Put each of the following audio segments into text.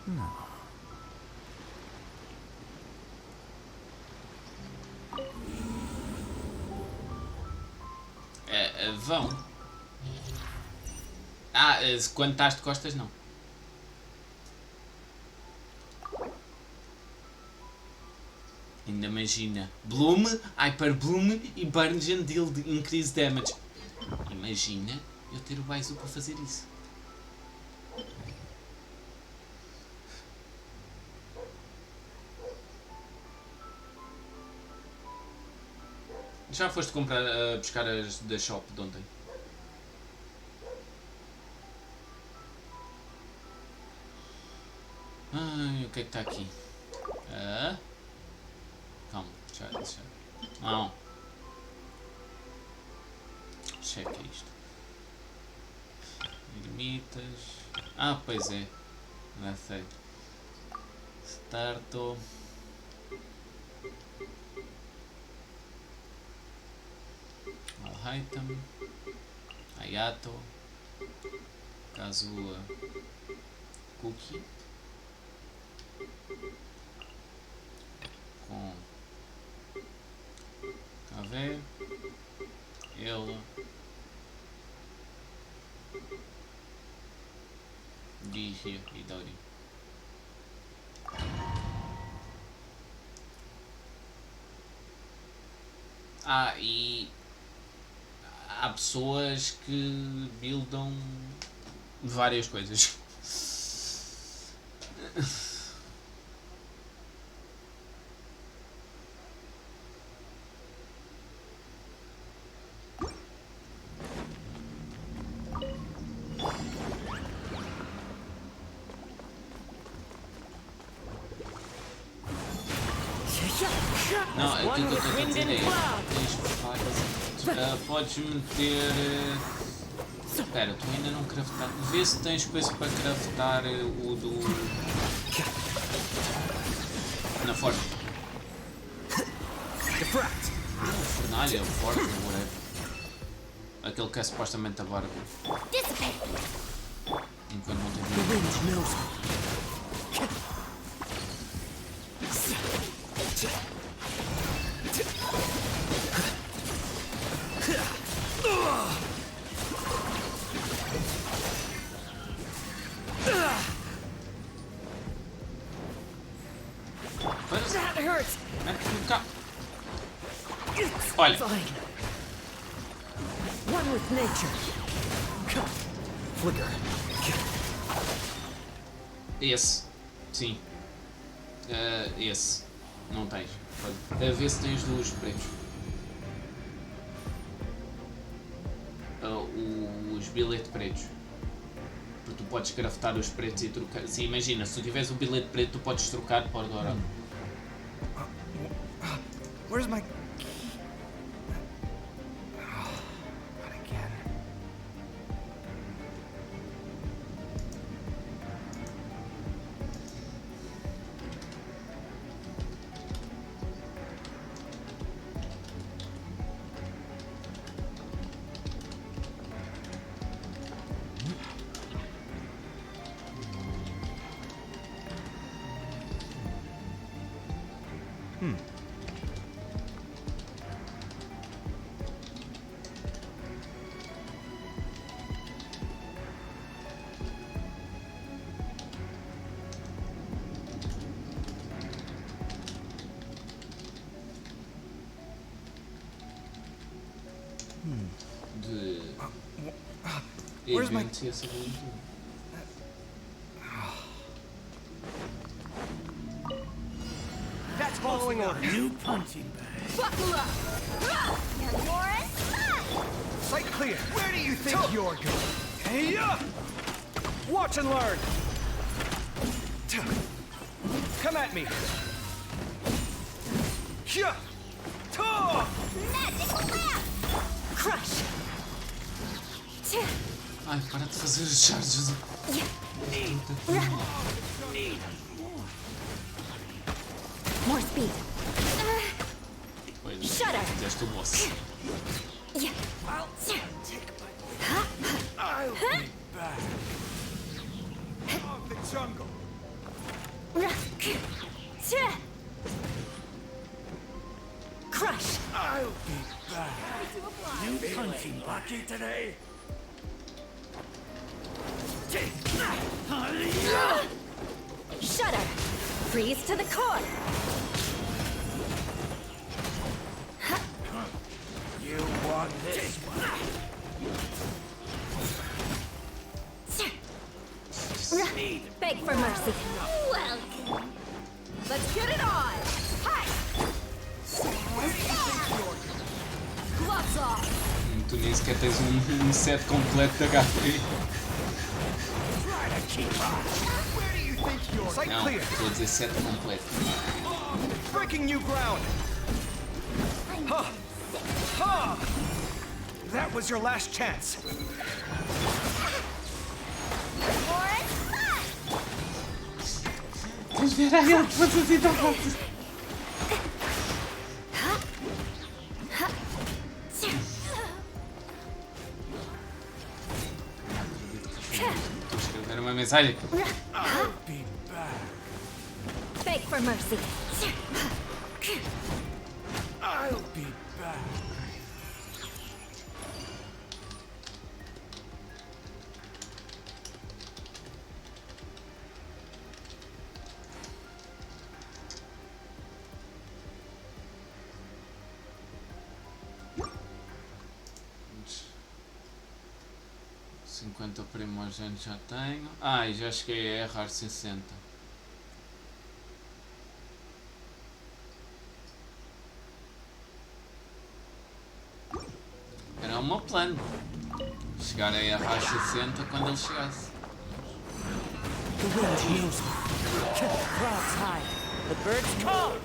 Não. Vão. Quando estás de costas, não. Ainda imagina. Bloom, Hyper Bloom e Burn and Deal de Increase Damage. Imagina eu ter o Baizu para fazer isso. Já foste comprar, buscar as da shop de ontem? Ai, o que é que está aqui? Calma, já. Não. Checa isto. Limitas. Pois é. Já sei. Starto. Item. Ayato. Kazua. Cookie. Com Café, ela, Birria e Dauri. E há pessoas que buildam várias coisas. Não, aquilo que eu estou a dizer é, tens facas, podes meter... Espera, tu ainda não craftar... Vê se tens coisa para craftar o do... Na forma. Fornalha, o forte, whatever. Aquele que é supostamente a barba. Enquanto não tem... meus. Olha. One with nature. Flicker. Esse. Sim. Esse. Não tens. A ver se tens dos pretos. Os bilhetes pretos. Porque tu podes craftar os pretos e trocar. Sim, imagina, se tu tiveres um bilhete preto, tu podes trocar para o dourado. Where's my... Not again. Where's my... That's following order. New punching bag. Buckle up. Now you're inside. Sight clear. Where do you think you're going? Hey up! Watch and learn. Come at me. Magical lamp. Crush. Ai, para de fazer os charges. More speed. Shut up. Fizeste o moço. I'll be back. Of the jungle. Crush. I'll be back. You punching lucky today? Shudder. Freeze to the core. You want this one? Beg for mercy. Welcome. Let's get it on. Hi. Gloves off. Tu nem sequer tens set completo de HP. Where do you think you're? Sight Não, clear. estou a dizer set completo. Breaking new ground. Huh. Huh. That was your last chance. Tens de ver aí, fosse assim tão fácil. Estou a escrever uma mensagem. I'll be back. Beg for mercy. I'll be back. Primogênito já tenho. Ah, e já cheguei a errar 60. Era o meu plano. Chegar a errar 60 quando ele chegasse. The wind knows me. Clouds high. The birds call.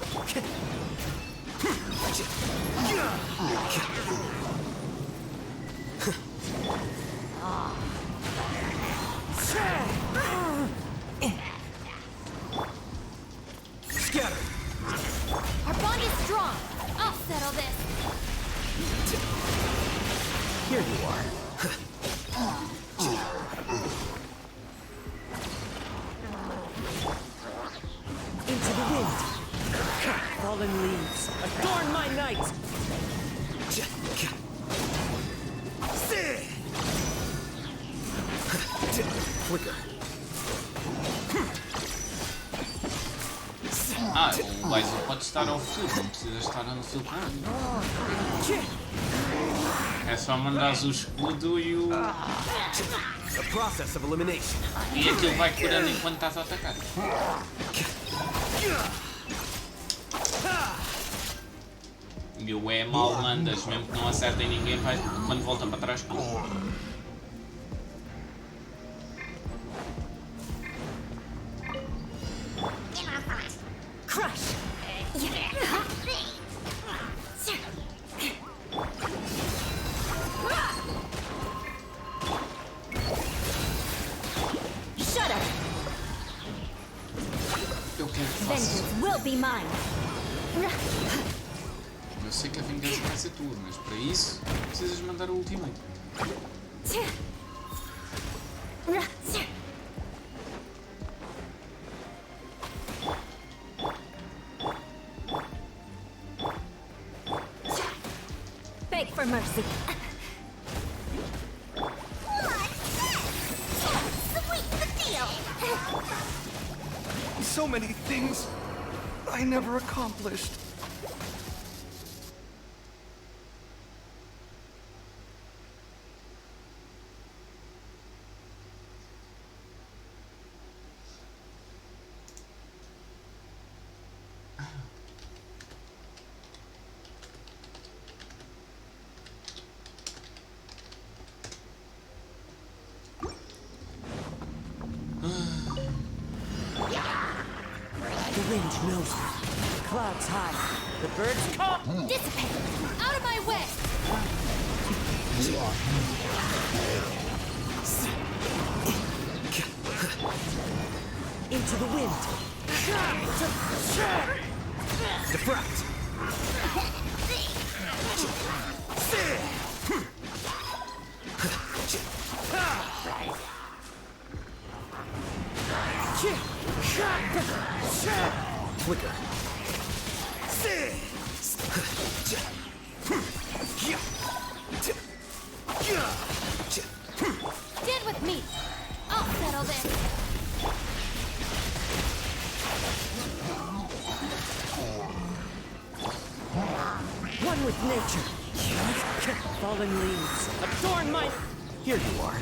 Scatter. Our bond is strong. I'll settle this. Here you are. Into the wind. Fallen leaves. Adorn my night. Flicker. Ah, o laser pode estar ao futuro, não precisa estar no filtro. É só mandares o escudo e o. The process of elimination. E aquilo vai curando enquanto estás a atacar. E o E mal mandas, mesmo que não acertem ninguém, vai quando volta para trás cura. Crush. Shudder. Eu quero que faças. Vengeance will be mine. Eu sei que a vingança vai ser tua, mas para isso precisas mandar o ultimate. Beg for mercy. Sweeten the deal. So many things I never accomplished. The wind knows me. Clouds high. The birds call. Dissipate. Out of my way. Into the wind. Deflect. Flicker. Stand with me. I'll settle this. One with nature. Fallen leaves. Adorn my... Here you are.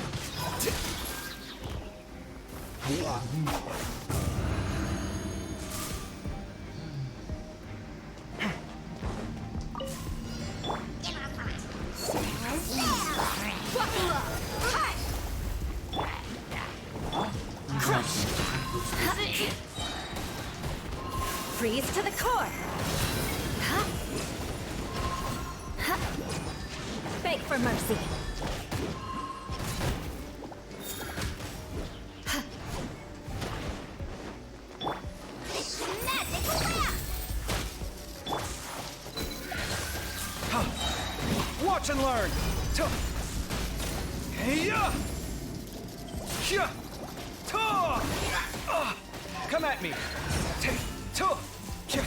Buckle up. Crush. Freeze to the core. Beg for mercy. Watch and learn. Hey-ya! Hya! Ta! Come at me. Ta! Hya!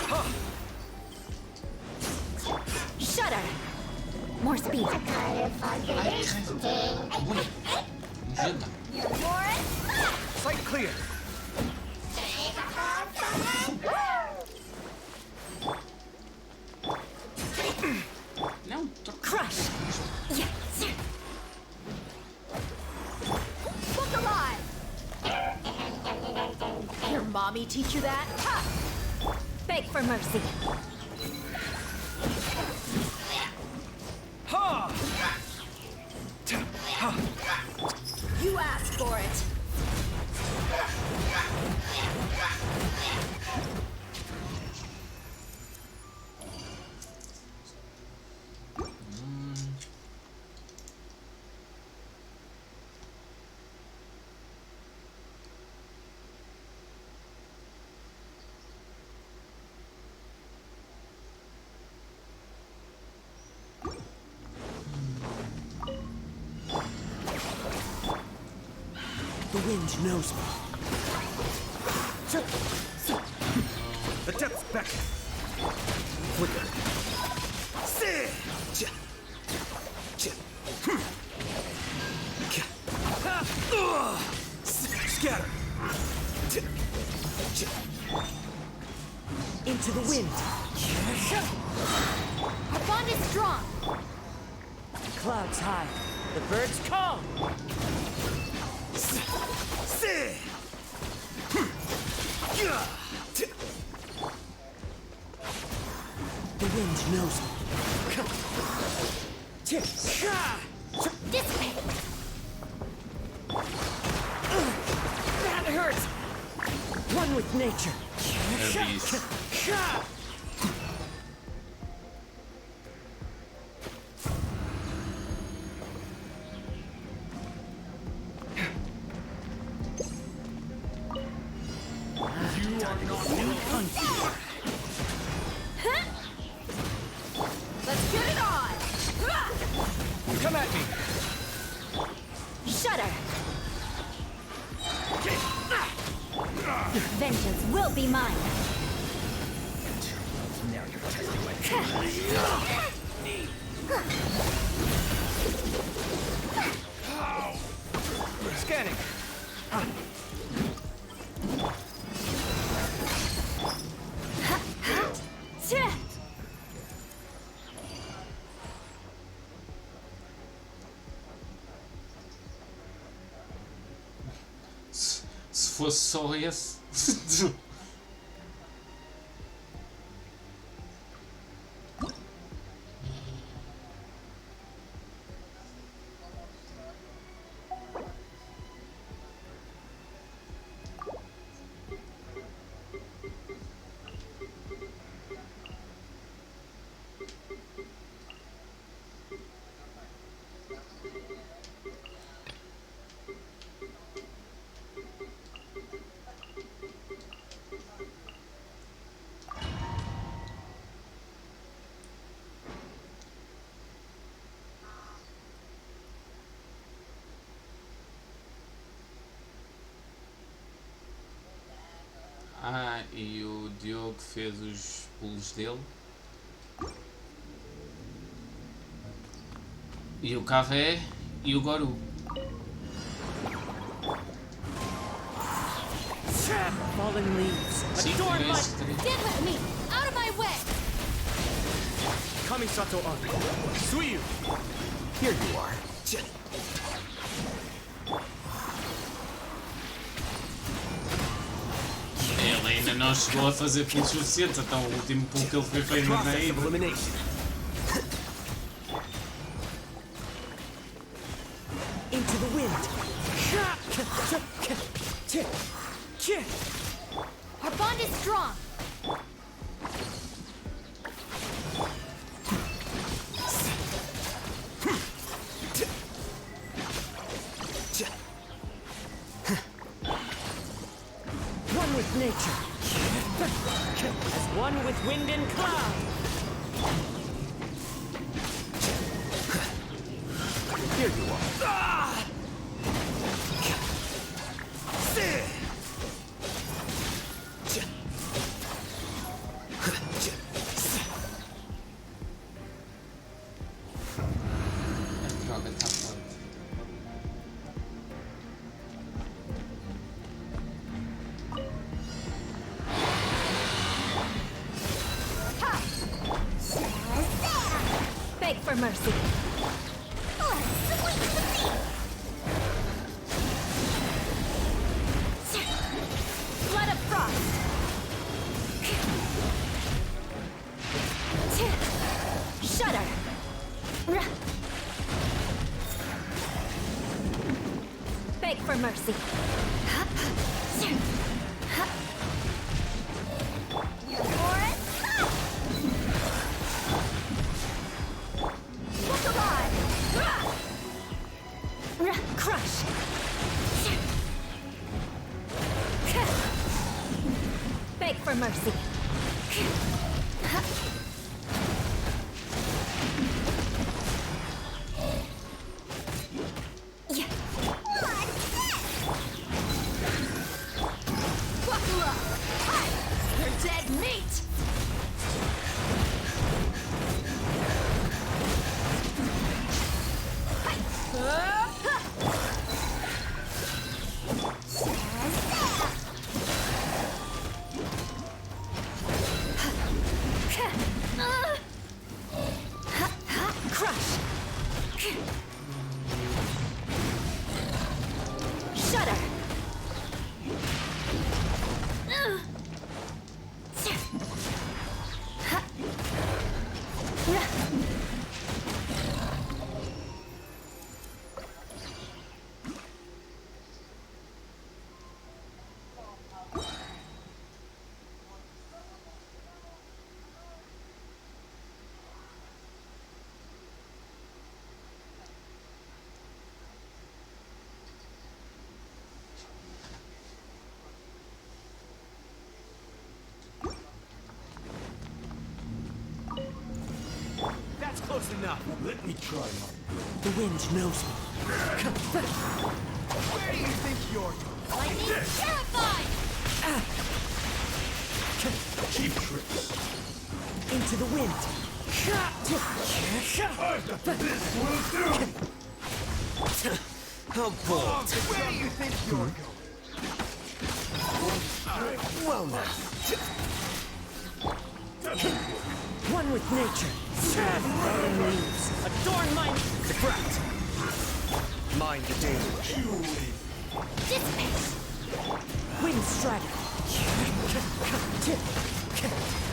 Ha! Shudder. More speed. Sight clear. Não, Crush. Yes. Look alive. Your mommy teach you that? Ha! Beg for mercy. Ha! Ha! You asked for it. The wind knows me. The depths beckon. Flicker. Scatter. Into the wind. Our bond is strong. Clouds high. The birds call. The wind knows me. Dissipate. That hurts. One with nature. Abbyss. Let's get it on. Come at me. Shudder. Vengeance will be mine. Now you're testing my Scanning. Se fosse só esse. Ah, e o Diogo fez os pulos dele. E o Cavé e o Goru. Fallen leaves. Sim, Adorn tirei my... esses três. Get with me! Out of my way! Kamisato on. Suyu. Here you are. Ele ainda não chegou a fazer pulos suficientes, então o último pulo que ele fez foi ainda na Process of ida. elimination. Into the wind. Our bond is strong! One with nature. As one with wind and cloud. Here you are. A droga está forte. Beg for mercy. Blood of frost. Shudder. Beg for mercy. Crush. Beg for mercy. Yeah. Buckle up. Hi. You're dead meat. Crush. Shudder. That's close enough. Let me try. The wind knows me. Where do you think you're going? Lightning terrified. Cheap tricks. Into the wind. This will do. How bold. Where do you think you're going? Well now. One with nature. Fallen leaves. Adorn my... Correct. Mind the danger. Dissipate. Wind strider.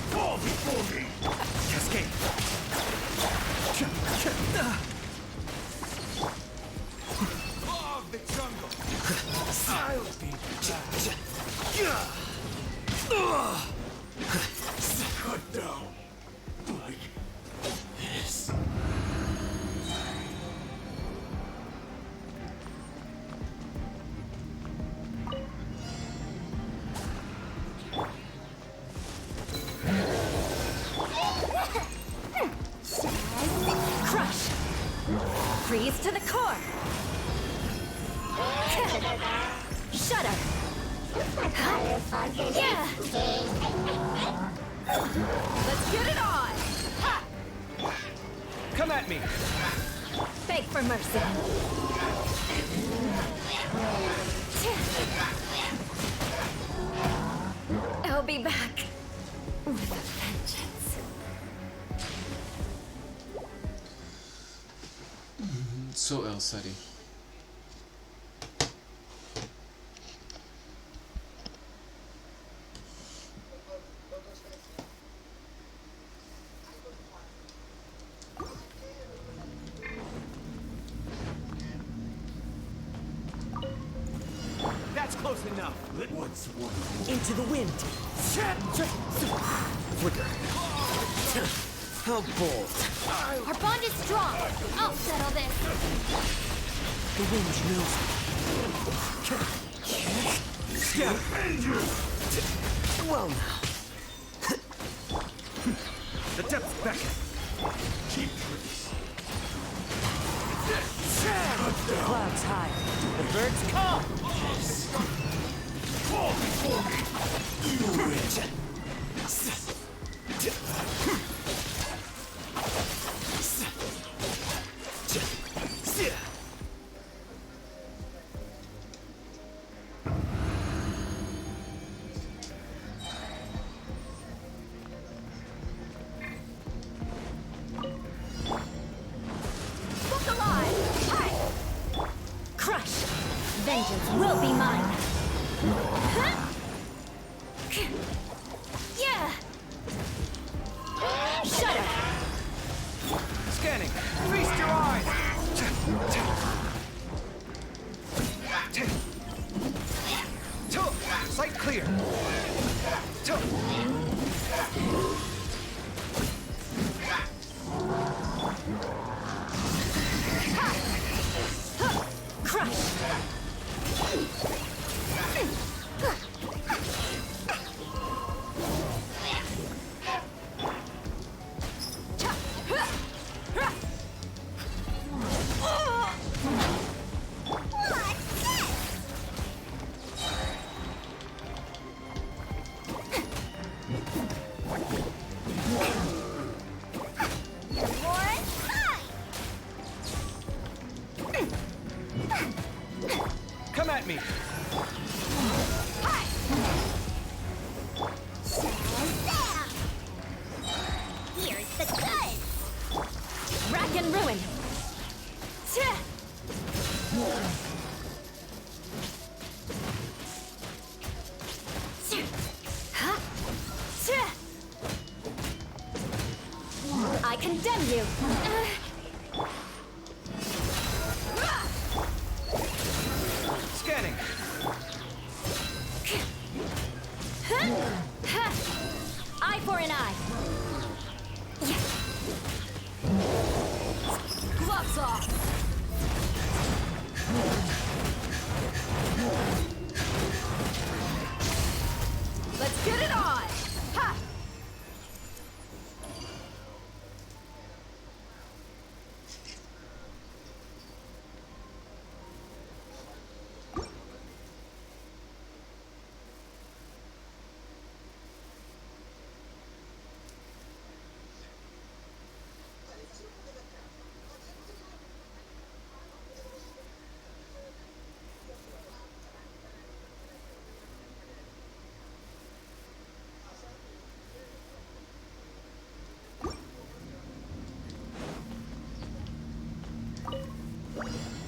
Fall before me. Cascade. Law of the jungle. I'll be back. Cut down. Like this. Crush. Freeze to the core. Shudder. Yeah. Let's get it on. Ha. Come at me. Beg for mercy. I'll be back with a vengeance. So Elsari. That's close enough. Into the wind. Flicker. How bold. Our bond is strong. I'll settle this. The wind knows me. Well now. The depths beckon. Keep The clouds high. The birds come. Look alive! Hi! Crush! Vengeance will be mine! Huh? Yeah! Shudder! Scanning. Feast your eyes. Sight clear. Crush! Come at me. Hi! Here's the goods! Rack and ruin! I condemn you! Scanning. Eye for an eye! Gloves off! Let's get it on! Ha!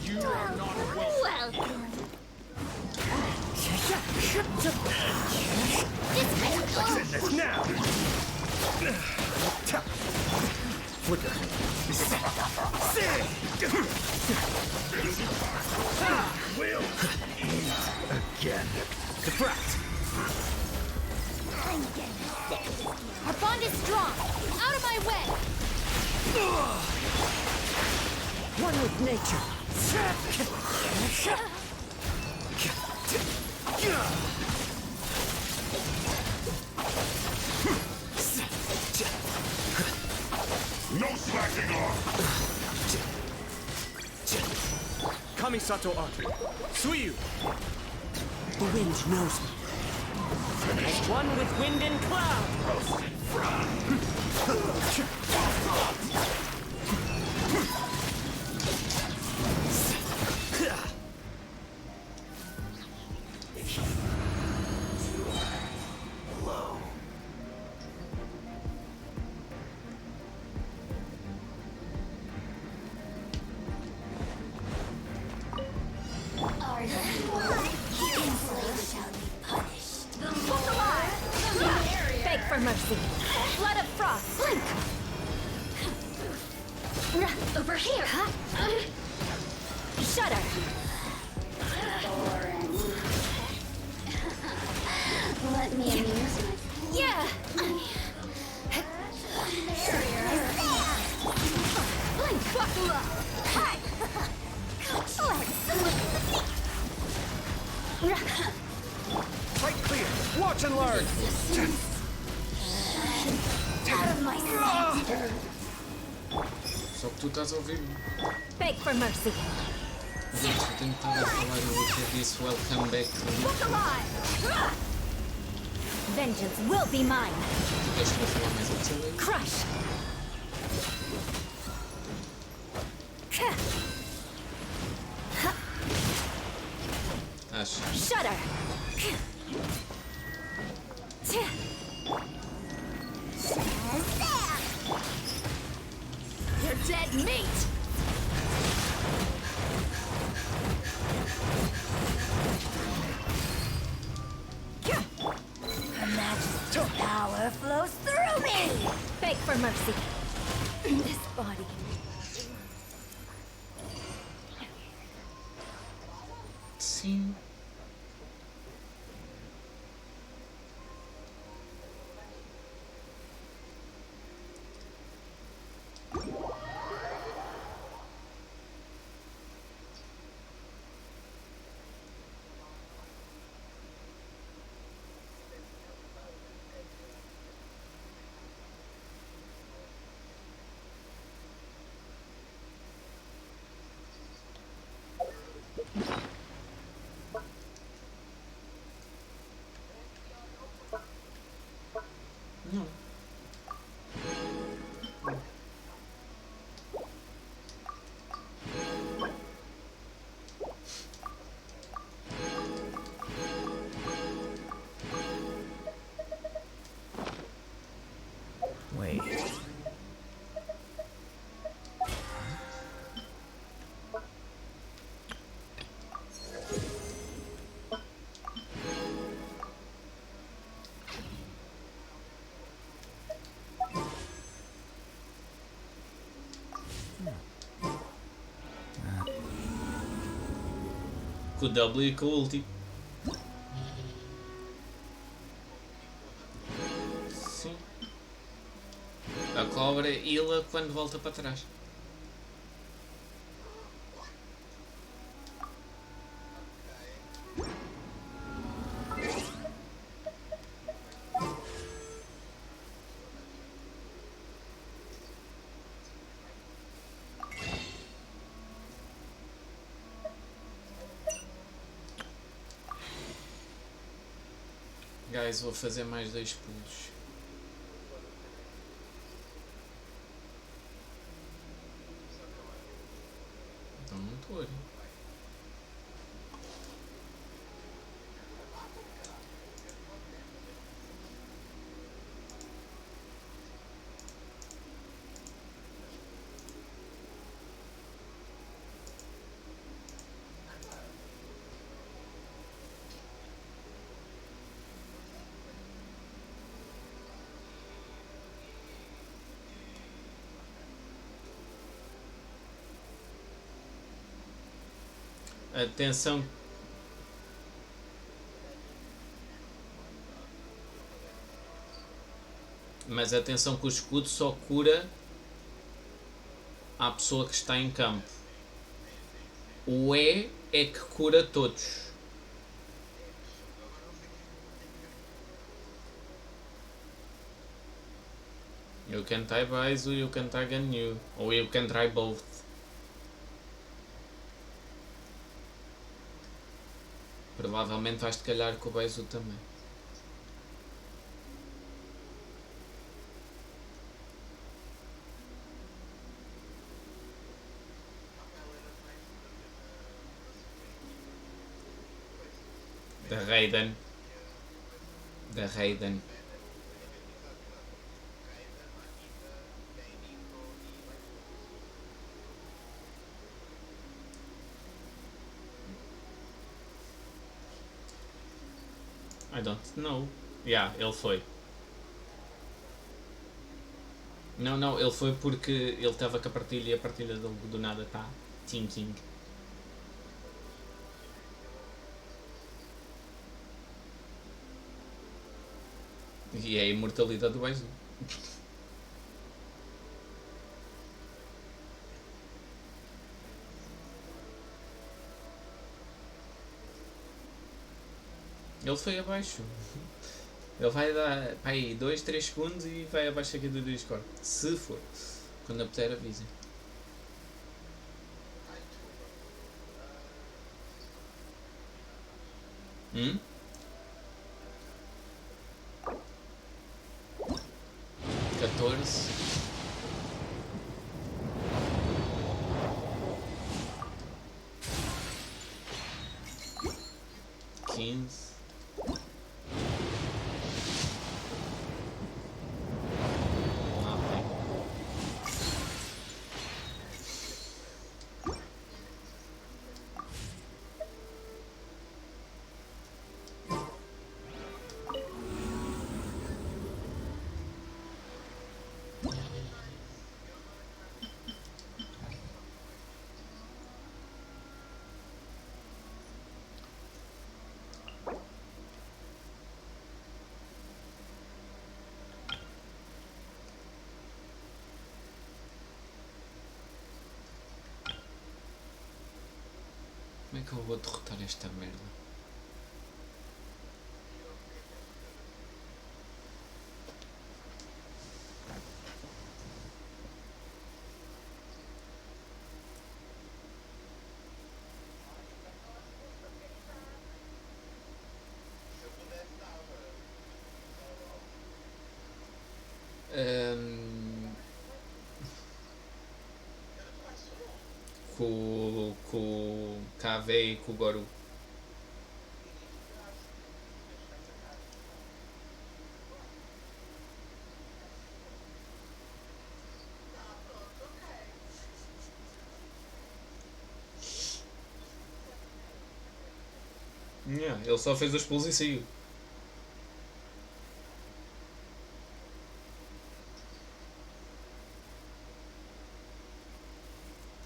You are not welcome. Welcome! This way! This now. Flicker. Will again. Deflect. Our bond is strong! Out of my way! One with nature. No slacking off! Kamisato Aki. Suiyu. The wind knows me. As one with wind and cloud. For mercy. Blood of frost. Blink. Over here. Shudder. Let me amuse myself. Yeah. Blink. Buckle up. Hi. Sight clear. Watch and learn. Out of my sight. Só que tu estás a ouvir-me. Beg for mercy. Gente, eu tenho estado a falar e eu até disse welcome back to me. Look alive. Vengeance will be mine. Queres que eu falar mais alto? Crush. Acho. Shudder. You're dead meat. Her Majesty's power flows through me. Beg for mercy. This body. Sim. Não. Wait. Com o W e com o ulti. Sim. A cobra ila quando volta para trás. Guys, vou fazer mais 2 pulos. Então não estou ali. Atenção. Mas atenção que o escudo só cura a pessoa que está em campo. O E é que cura todos. You can try Baizu, you can try Ganyu, ou you can try both. Provavelmente vais-te calhar com o beijo também. Da Raiden. Da Raiden. I don't know. Yeah, ele foi. Não, ele foi porque ele estava com a partilha e a partilha do nada tá. Thinking. E é a imortalidade do beijo. Ele foi abaixo. Ele vai dar para aí 2, 3 segundos e vai abaixo aqui do Discord. Se for. Quando apetecer avisem. Hum? 14. 15. Como é que eu vou derrotar esta merda? Com o KV e com o Goru. Yeah, ele só fez os pulos e saiu.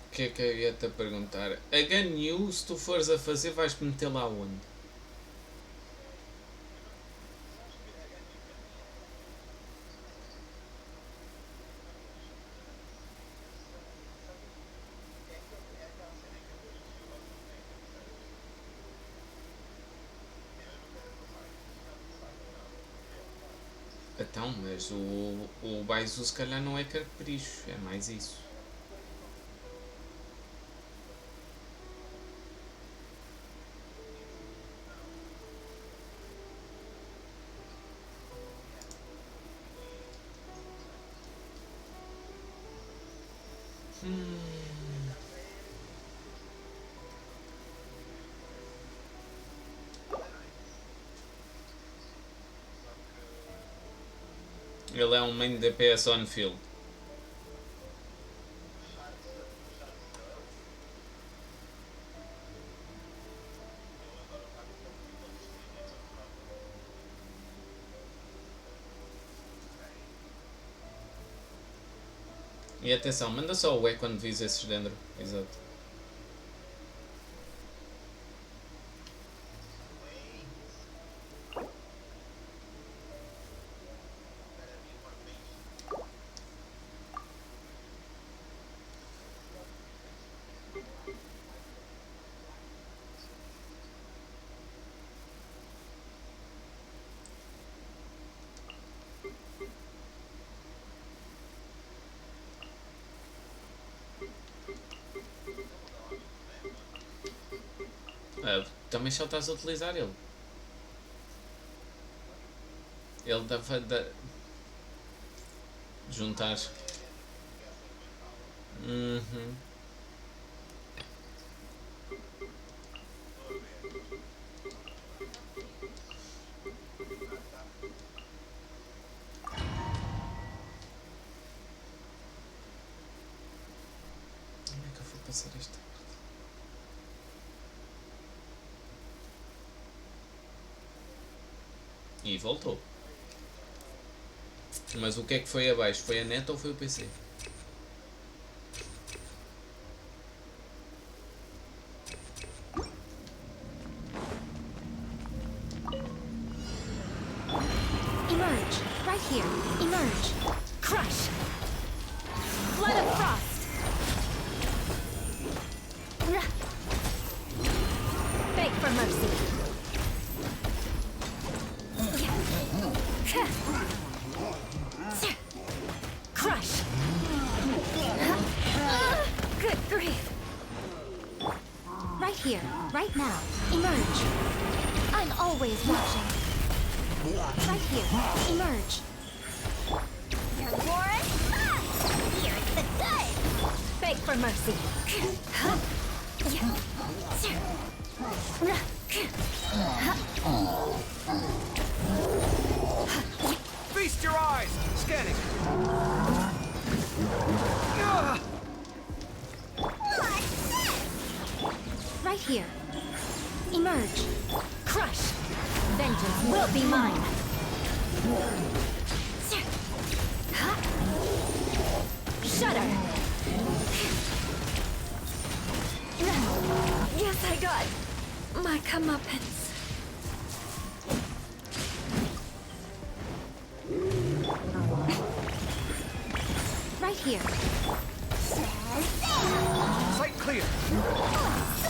O que é que eu ia-te a perguntar? A Venham, se tu fores a fazer, vais-te meter lá onde? Então, mas o Baizu se calhar não é carpericho, é mais isso. Ele é um main DPS on field. E atenção, manda só o E quando vis esses dentro. Exato. também só estás a utilizar ele. Ele dava da juntar. Uhum. Como é que eu vou passar isto? E voltou. Mas o que é que foi abaixo? Foi a net ou foi o PC? Emerge. Right here. Emerge. Crush. Flood of frost. Beg for mercy. Crush. Good grief. Right here. Right now. Emerge. I'm always watching. Right here. Emerge. You're Warren. Here's the good. Beg for mercy. Feast your eyes! Scanning! Right here. Emerge. Crush. Vengeance will be mine. Shudder. Yes, I got my comeuppance. Right here. Sight clear!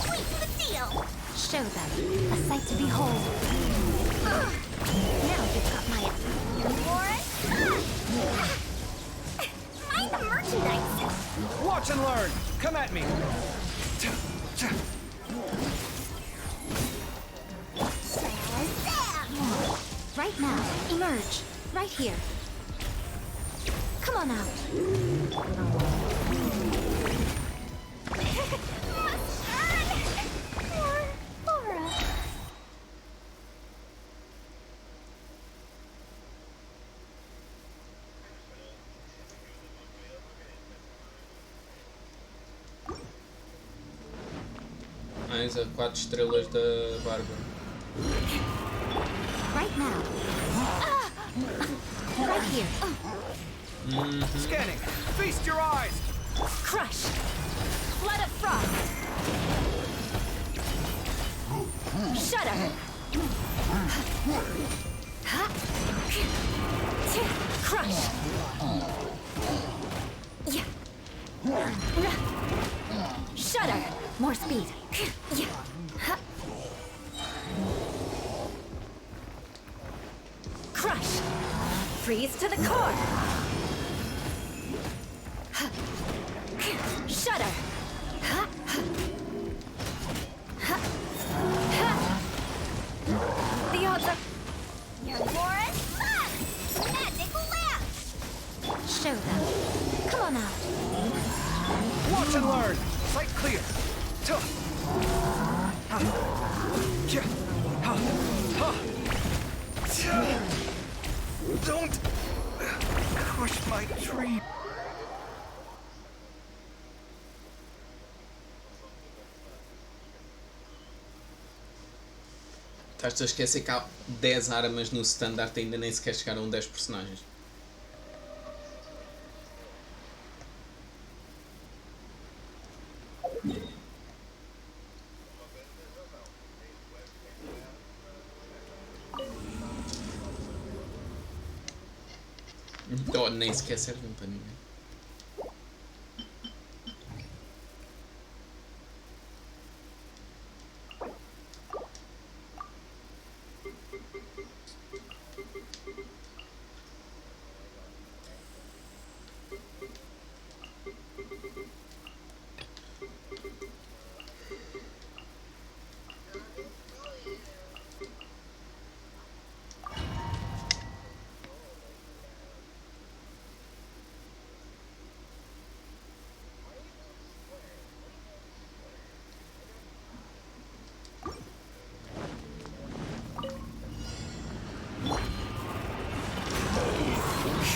Sweeten the deal. Show them a sight to behold. Now you've got my Warren. Mind the merchandise. Watch and learn! Come at me! Right now, emerge. Right here. Come on out. Must earn more aura. Mais a 4 estrelas da Bárbara. Right now. Right here. Scanning! Feast your eyes! Crush. Flood of frost. Shudder. Crush. Shudder. More speed. Crush. Freeze to the core. Shudder. The odds are... You're Warren. Magic lamp. Show them. Come on out. Watch and learn! Sight clear! Don't crush my dream. Estás-te a esquecer que há 10 armas no standard e ainda nem sequer chegaram 10 personagens. Então nem sequer servem para ninguém.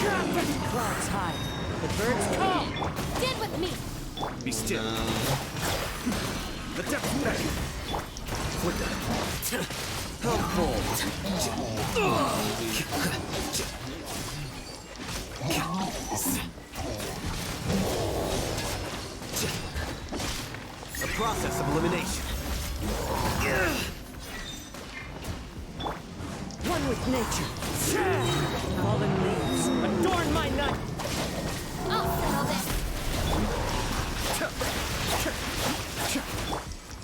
Clouds high. The birds come. Stand with me. Be still. The depth back. Flicker. Help bolt. A process of elimination. One with nature. Fallen leaves. Adorn my night. I'll settle this.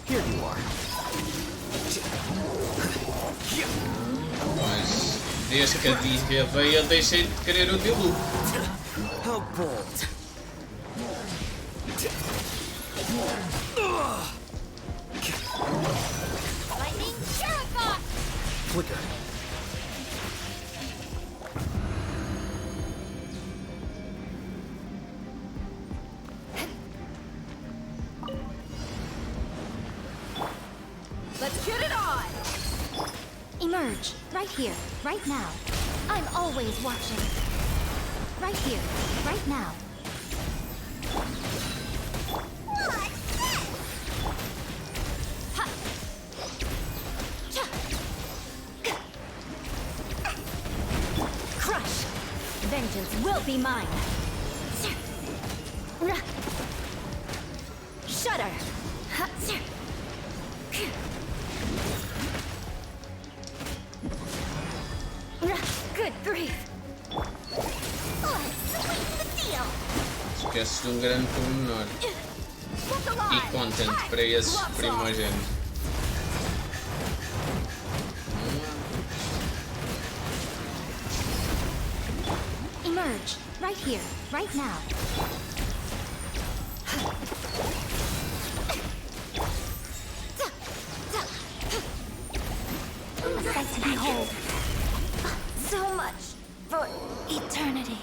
Here you are. Mas desde que a Disney veio, eu deixei de querer o Dilu. How bold. Lightning Shuriken! Flicker. Let's get it on! Emerge, right here, right now. I'm always watching. Right here, right now. Crush! Vengeance will be mine. Shudder! Good grief! Let's sweeten the deal! Esqueces de um grande pormenor. Look E alive! content para esses Gloves off. primogênitos. Emerge, right here, right now. Sight to behold. So much for eternity.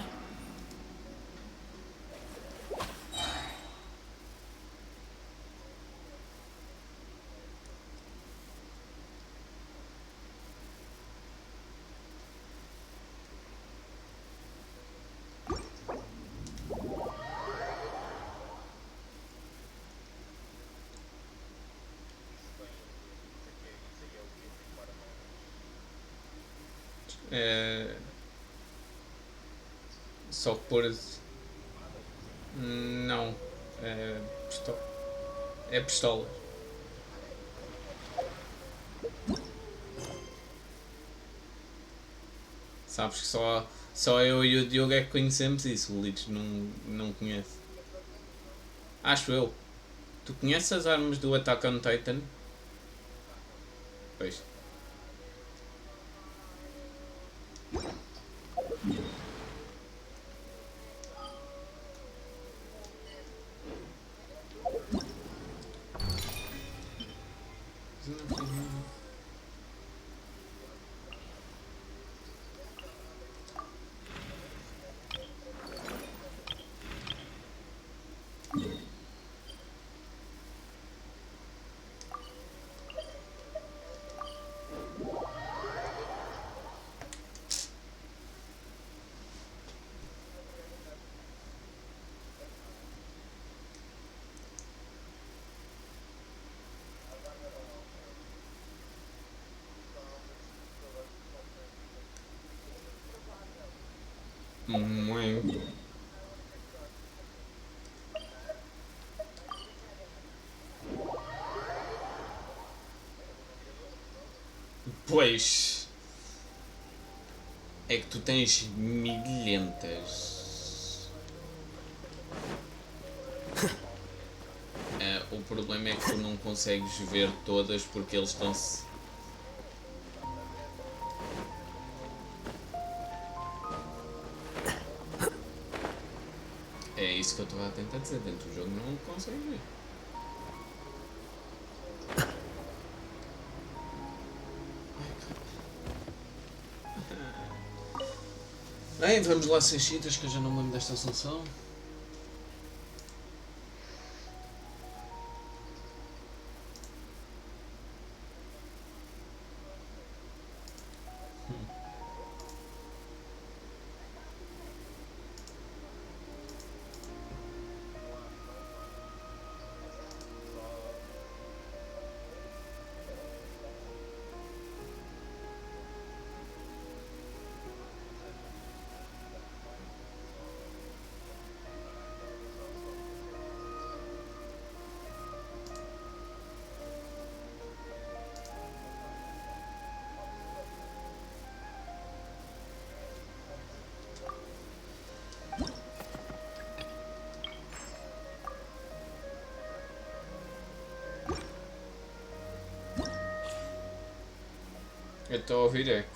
Só que por... Não. É pistola. Sabes que só eu e o Diogo é que conhecemos isso. O Lich não conhece. Acho eu. Tu conheces as armas do Attack on Titan? Pois. Pois é que tu tens milhentas. O problema é que tu não consegues ver todas porque eles estão-se... É isso que eu estava a tentar dizer, dentro do jogo não consegues ver. Bem, vamos lá 6 citas que eu já não me lembro desta solução. Eu estou a ouvir eco.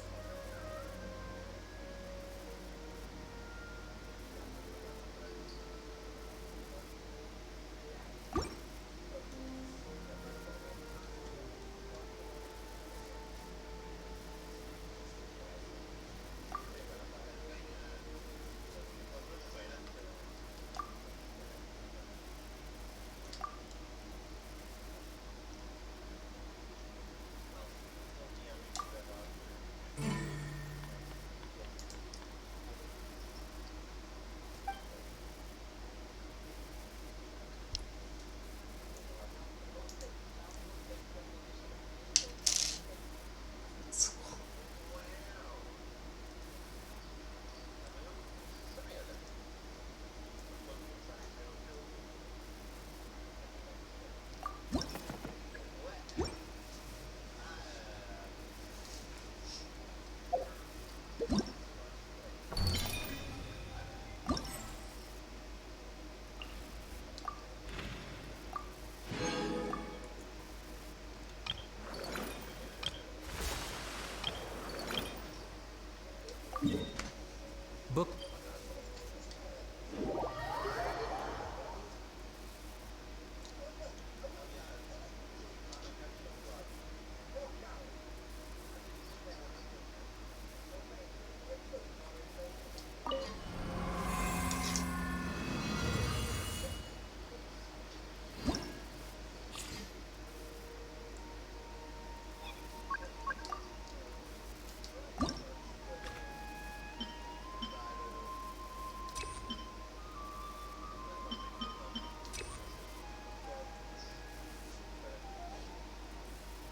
Book.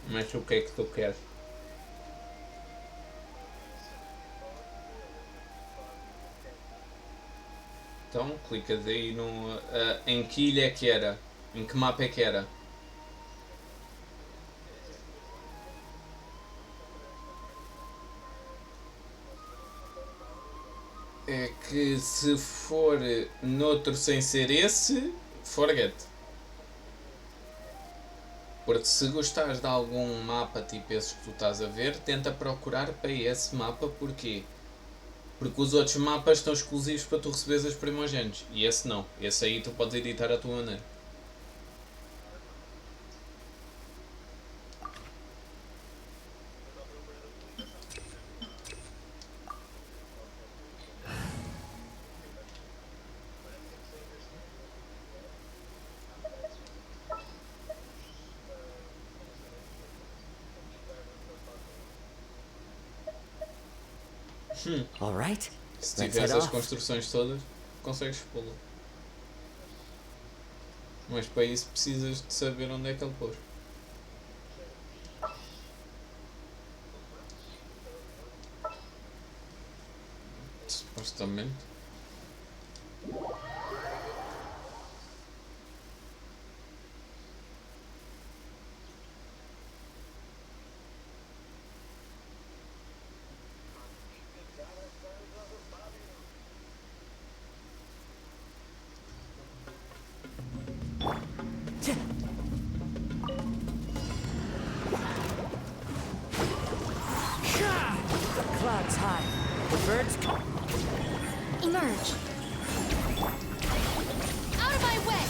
Mas o que é que tu queres? Então clicas aí no... em que ilha é que era? Em que mapa é que era? É que se for noutro sem ser esse, forget. Porque se gostares de algum mapa tipo esses que tu estás a ver, tenta procurar para esse mapa. Porquê? Porque os outros mapas estão exclusivos para tu receberes as primogênitos. E esse não. Esse aí tu podes editar à tua maneira. All right. Se Let's tiveres head as off. construções todas, consegues pô-lo. Mas para isso precisas de saber onde é que ele pôs. Supostamente. Clouds high. The birds come. Emerge. Out of my way!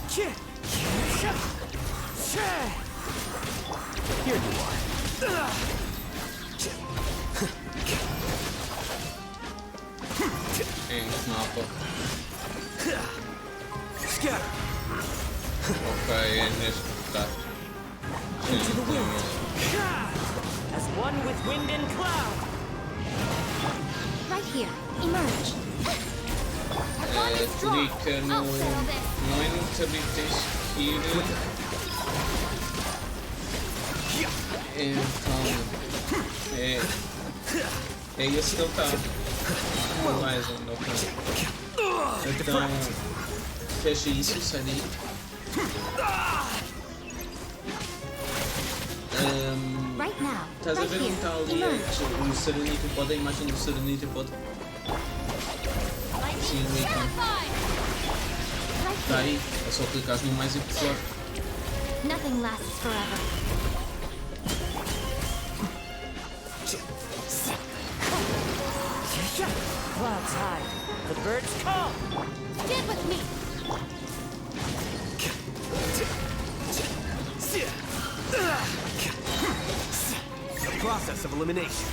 Here you are. Em que mapa? Scatter. Ok, é neste que está. Into the wind. As one with wind and cloud. Right here. Emerge. Clica no... Não é no tabuleiro que tens que ir. Então... É esse que ele está. Mais um, ok. Então... Fecha isso, sai daí. Right now. Estás a Right ver onde here. está ali Emerge. o Serenity Pod, a imagem do Serenity Pod? Sim, o ícone. Right Está here. aí, é só clicar no mais e puxar. Nothing lasts forever. Clouds hide. The birds come. Stand with me. The process of elimination.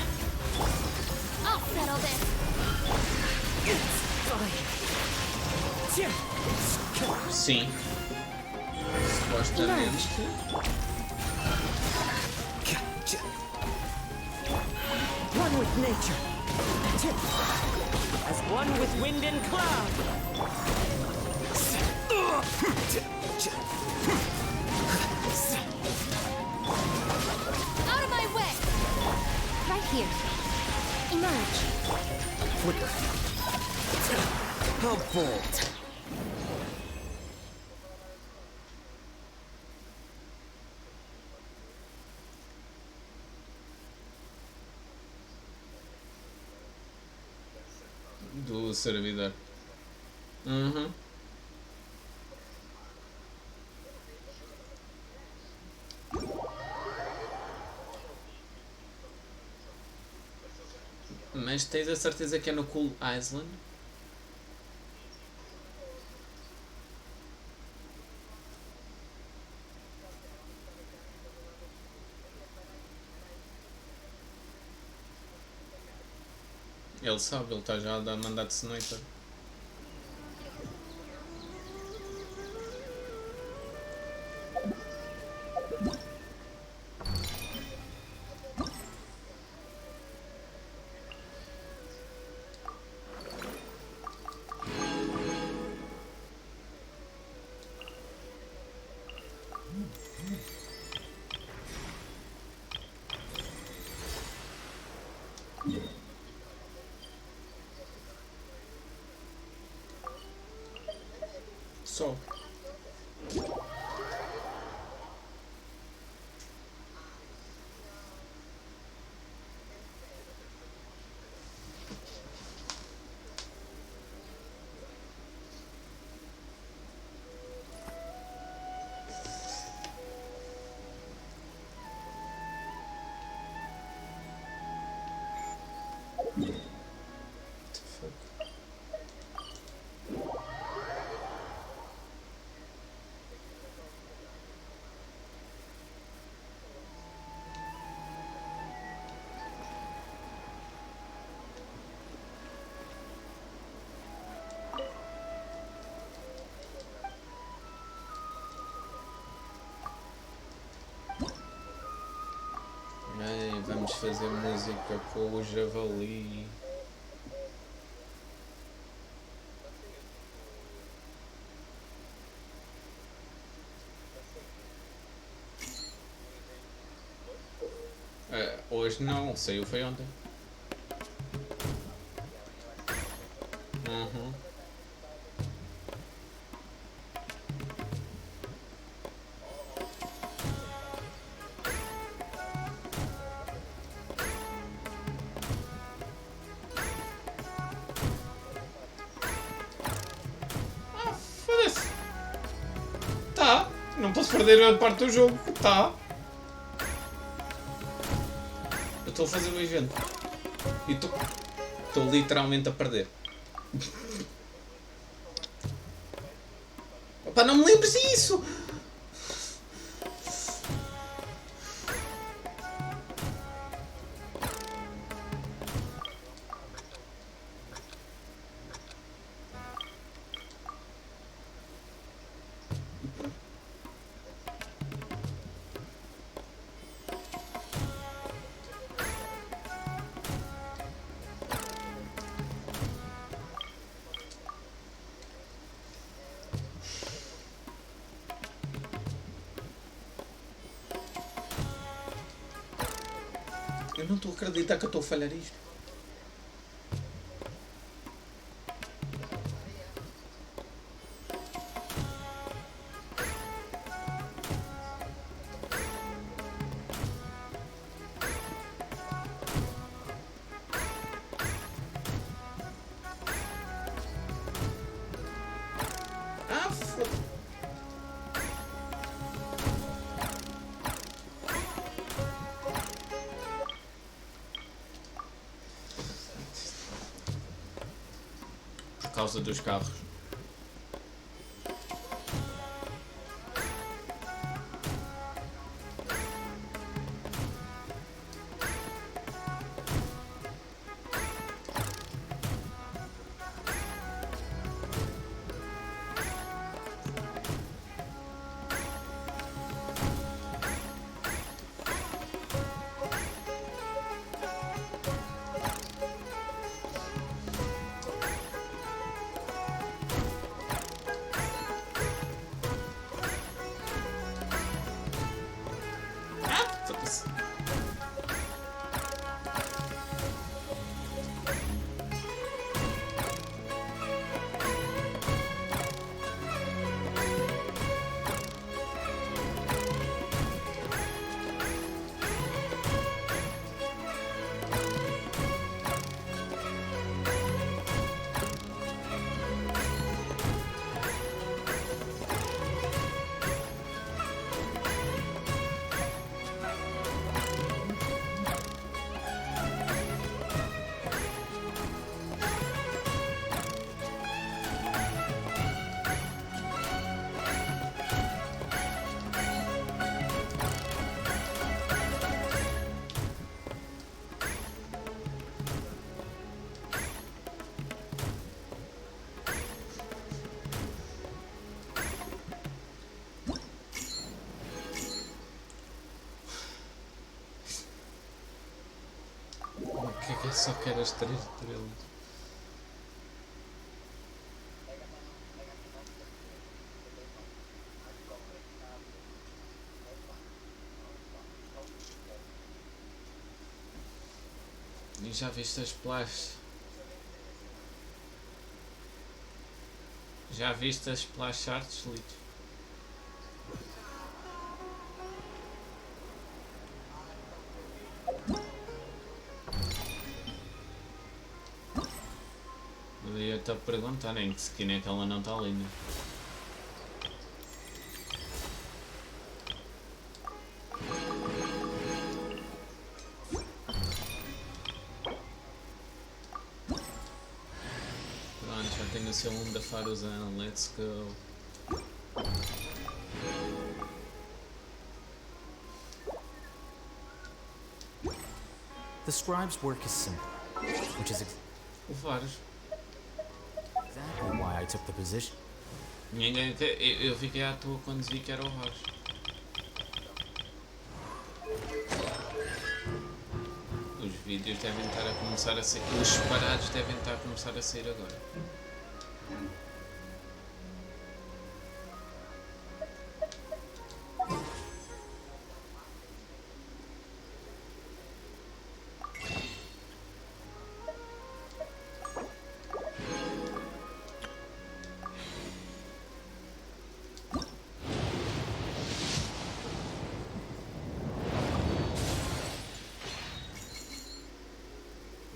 I'll settle this. Sim. Supostamente. One with nature. As one with wind and cloud. Out of my way. Right here. Emerge. Flicker. How bold. Do servidor. Uhum. Mas tens a certeza que é no Cool Island? Ele sabe, ele está já a dar mandado de sniper. Só. Ai, vamos fazer música com o javali. Hoje não, saiu foi ontem. Uhum. Foda-se. Tá, não posso perder a parte do jogo. Tá. Eu estou a fazer um evento. E estou literalmente a perder. Opa, não me lembres disso! Eu não estou a acreditar que eu estou a falhar isto. Ah, foda-se. causa dos carros. Eu só quero as 3 estrelas. E já viste as splash? Já viste as splash arts, Lito? Eu estou a perguntar em que skin é que ela não está linda. Pronto, já tenho o seu mundo da Faruzan, let's go. The scribe's work is simple, which is Vários. exactly why I took the position. Ninguém, eu fiquei à toa quando vi que era o Horário. Os vídeos devem estar a começar a sair. Os separados devem estar a começar a sair agora.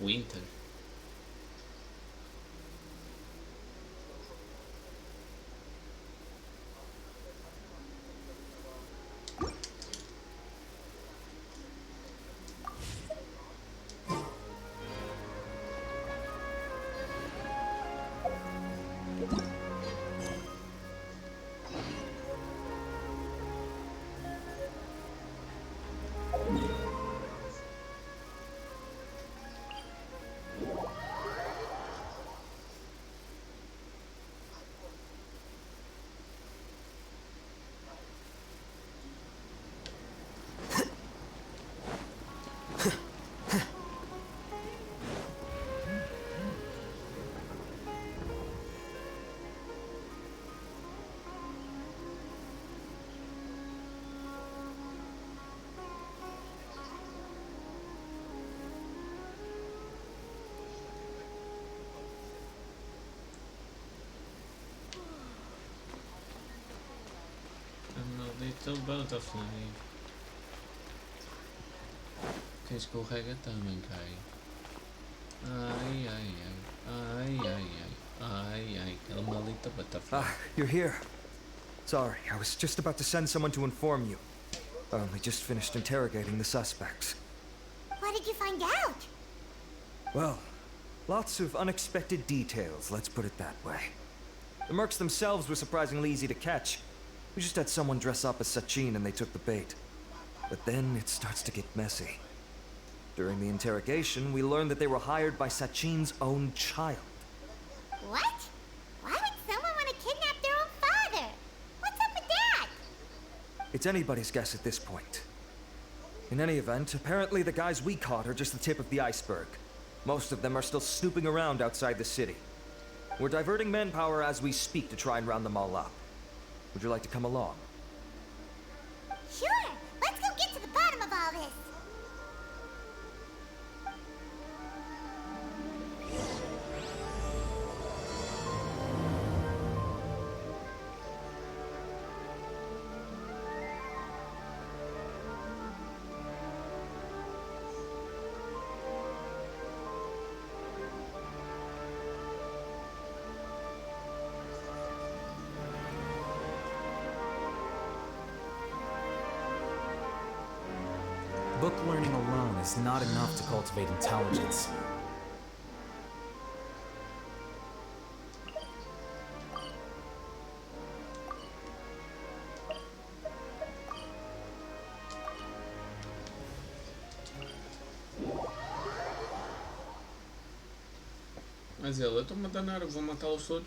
Winter. Little butterfly. Quem escorrega também cai. Ai, ai, ai. Ai, ai, ai. Ai, ai. Aquela maldita butterfly. Ah, you're here. Sorry, I was just about to send someone to inform you. I only just finished interrogating the suspects. What did you find out? Well, Lots of unexpected details, let's put it that way. The mercs themselves were surprisingly easy to catch. We just had someone dress up as Sachin and they took the bait. But then it starts to get messy. During the interrogation, we learned that they were hired by Sachin's own child. What? Why would someone want to kidnap their own father? What's up with that? It's anybody's guess at this point. In any event, apparently the guys we caught are just the tip of the iceberg. Most of them are still snooping around outside the city. We're diverting manpower as we speak to try and round them all up. Would you like to come along? Sure, let's go get to the bottom of all this. Book learning alone is not enough to cultivate intelligence. Mas eu tô matando a área, vou matá-los todos.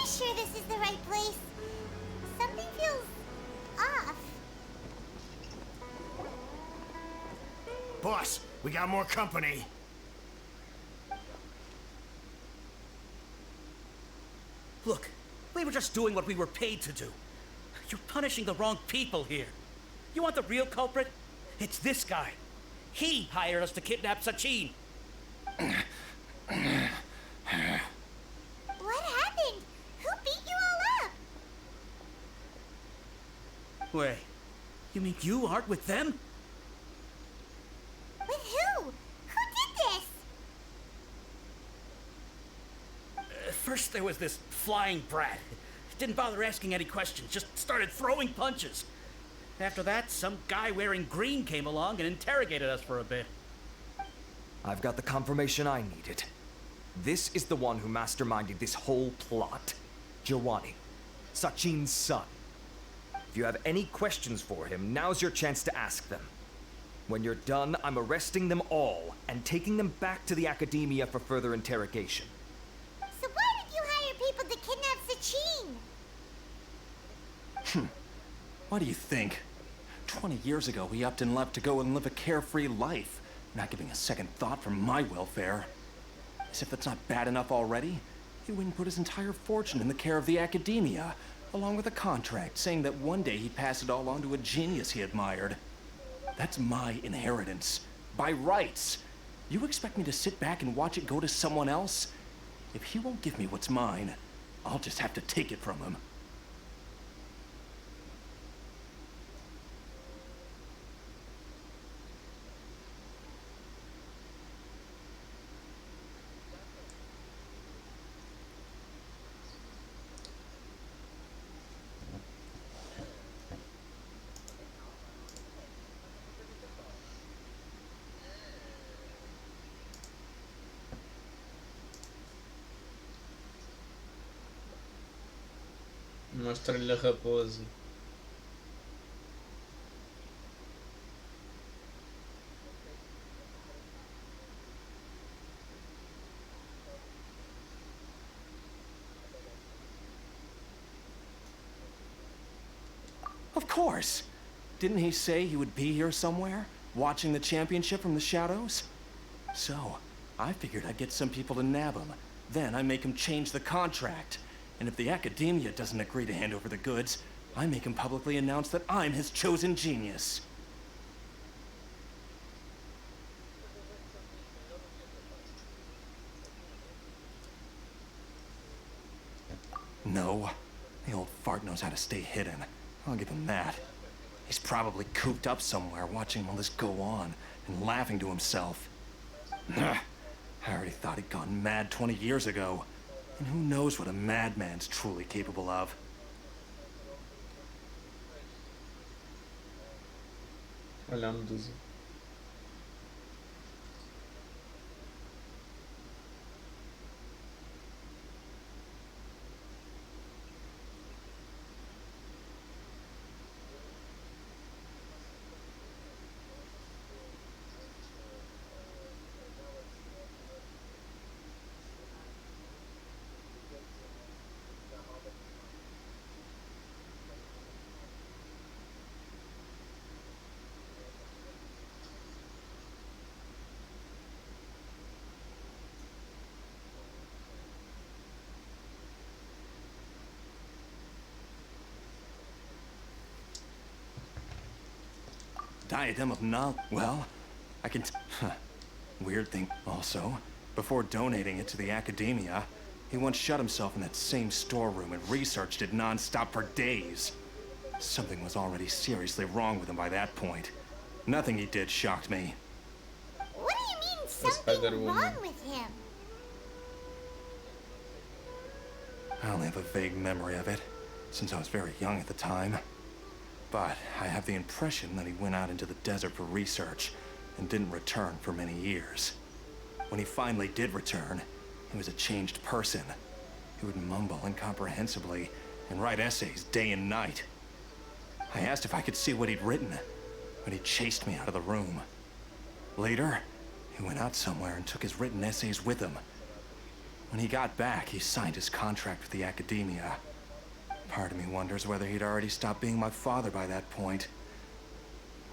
Sure this is the right place? Something feels off. Boss, we got more company. Look, we were just doing what we were paid to do. You're punishing the wrong people here. You want the real culprit? It's this guy. He hired us to kidnap Sachin. What happened? Who beat you all up? Wait, you mean you aren't with them? With who? Who did this? First there was this flying brat. Didn't bother asking any questions, just started throwing punches. After that, some guy wearing green came along and interrogated us for a bit. I've got the confirmation I needed. This is the one who masterminded this whole plot. Jawani, Sachin's son. If you have any questions for him, now's your chance to ask them. When you're done, I'm arresting them all and taking them back to the academia for further interrogation. So why did you hire people to kidnap Sachin? What do you think? 20 years ago, he upped and left to go and live a carefree life, not giving a second thought for my welfare. As if that's not bad enough already, he went and put his entire fortune in the care of the academia, along with a contract saying that one day he'd pass it all on to a genius he admired. That's my inheritance, by rights. You expect me to sit back and watch it go to someone else? If he won't give me what's mine, I'll just have to take it from him. Mostra-lhe a raposa. Of course! Didn't he say he would be here somewhere, watching the championship from the shadows? So, I figured I'd get some people to nab him. Then I make him change the contract. And if the academia doesn't agree to hand over the goods, I make him publicly announce that I'm his chosen genius. No. The old fart knows how to stay hidden. I'll give him that. He's probably cooped up somewhere watching all this go on and laughing to himself. I already thought he'd gone mad 20 years ago. And who knows what a madman's truly capable of. Olha a medusa. Diadem of knowledge. Well, I can. Weird thing, also. Before donating it to the academia, he once shut himself in that same storeroom and researched it non-stop for days. Something was already seriously wrong with him by that point. Nothing he did shocked me. What do you mean something wrong with him? I only have a vague memory of it, since I was very young at the time. But I have the impression that he went out into the desert for research and didn't return for many years. When he finally did return, he was a changed person. He would mumble incomprehensibly and write essays day and night. I asked if I could see what he'd written, but he chased me out of the room. Later, he went out somewhere and took his written essays with him. When he got back, he signed his contract with the academia. Part of me wonders whether he'd already stopped being my father by that point.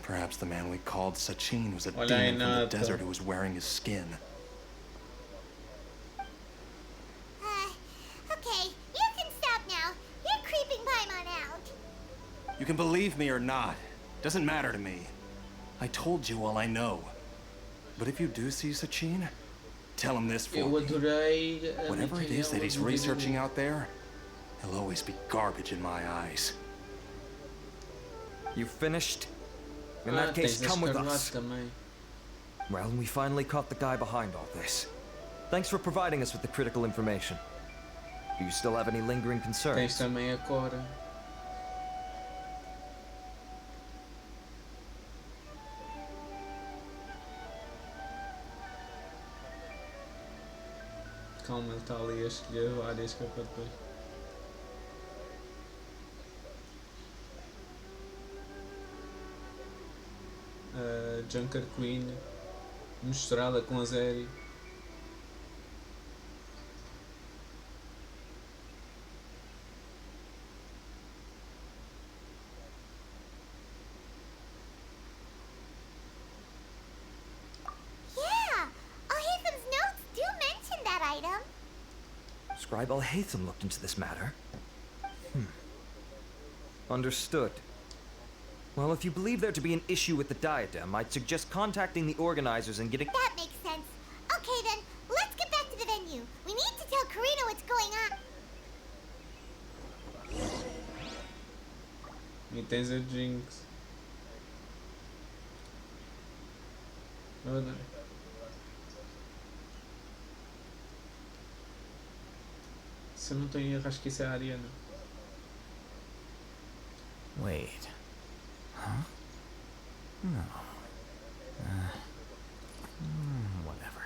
Perhaps the man we called Sachin was a demon from the desert who was wearing his skin. Okay, you can stop now. You're creeping Paimon out. You can believe me or not. Doesn't matter to me. I told you all I know. But if you do see Sachin, tell him this for me. Whatever it is that he's researching out there, he'll always be garbage in my eyes. You finished? In that case, come with us. Well, we finally caught the guy behind all this. Thanks for providing us with the critical information. Do you still have any lingering concerns? Tens também a Cora. Calma, ele está ali a escolher várias que é para depois. Junker Queen misturada com a Zeri. Yeah, Al-Haytham's notes do mention that item. Scribe Al-Haytham looked into this matter. Understood. Well, if you believe there to be an issue with the diadem, I'd suggest contacting the organizers and getting... That makes sense. Okay then, let's get back to the venue. We need to tell Karina what's going on. E tens a Jinx. Olha. Se eu não estou em erro, acho que isso é a Ariana. Wait. Huh? No. Whatever.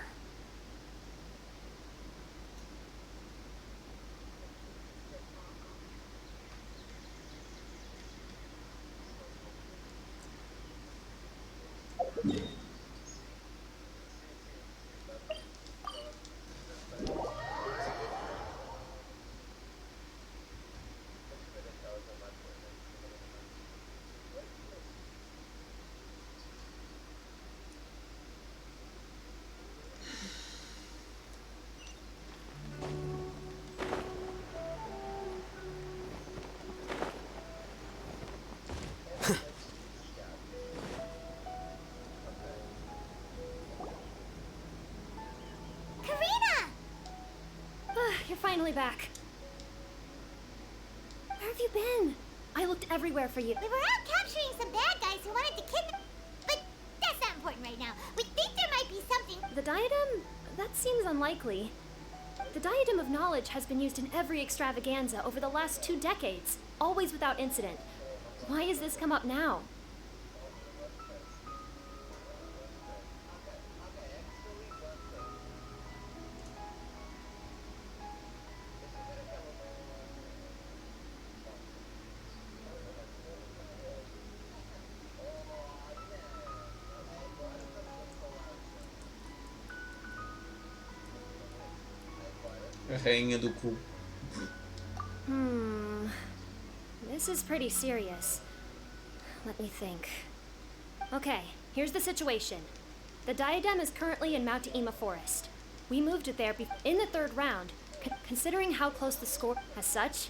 You're finally back. have you been? I looked everywhere for you. We were out capturing some bad guys who wanted to kidnap... But that's not important right now. We think there might be something... The diadem? That seems unlikely. The diadem of knowledge has been used in every extravaganza over the last 2 decades, always without incident. Why has this come up now? A rainha do cu. This is pretty serious. Let me think. Okay, here's the situation. The diadem is currently in Mount Ima Forest. We moved it there in the 3rd round. Considering how close the score... As such,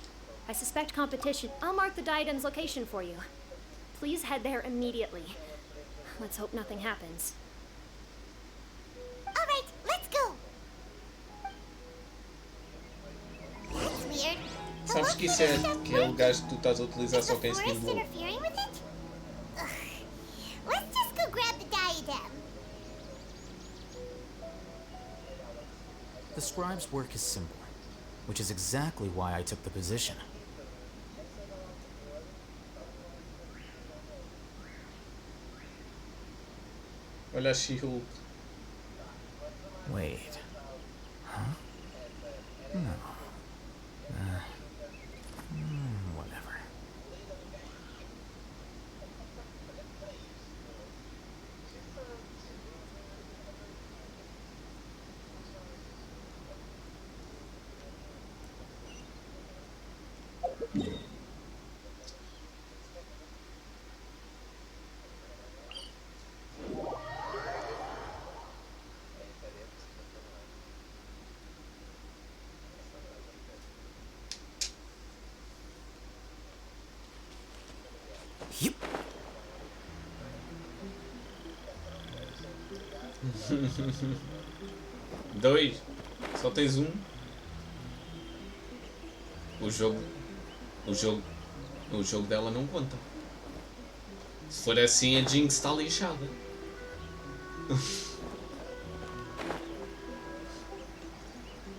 I suspect competition. I'll mark the diadem's location for you. Please head there immediately. Let's hope nothing happens. All right, let's go. That's weird. Sabes que isso é aquele gajo que tu estás a utilizar só tem skin blue? Interfering with it? Ugh. Let's just go grab the diadem. The scribe's work is simple, which is exactly why I took the position. Olha a She-Hulk. Wait. Huh? No. Whatever. Yep. Dois? Só tens um? O jogo dela não conta. Se for assim, a Jinx está lixada.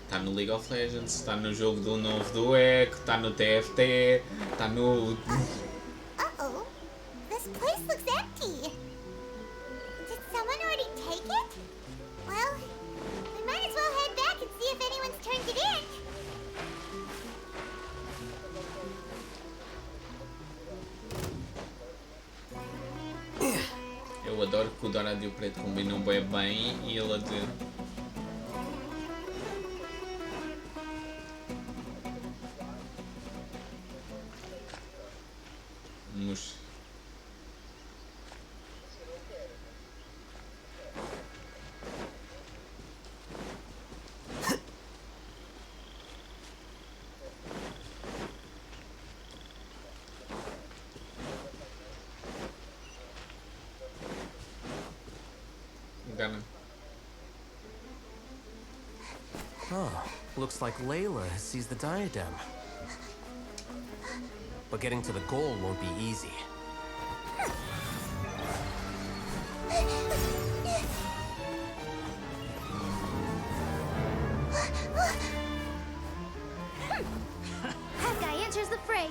Está no League of Legends, está no jogo do novo do Echo, está no TFT, está no... Uh-oh. This place looks empty. Did someone already take it? Well, we might as well head back and see if anyone's turned it in. Eu adoro que o dourado e o preto combinam bem e ele a dizer... Nos... Engana. Oh, looks like Layla has seized the diadem. But getting to the goal won't be easy. That guy enters the fray.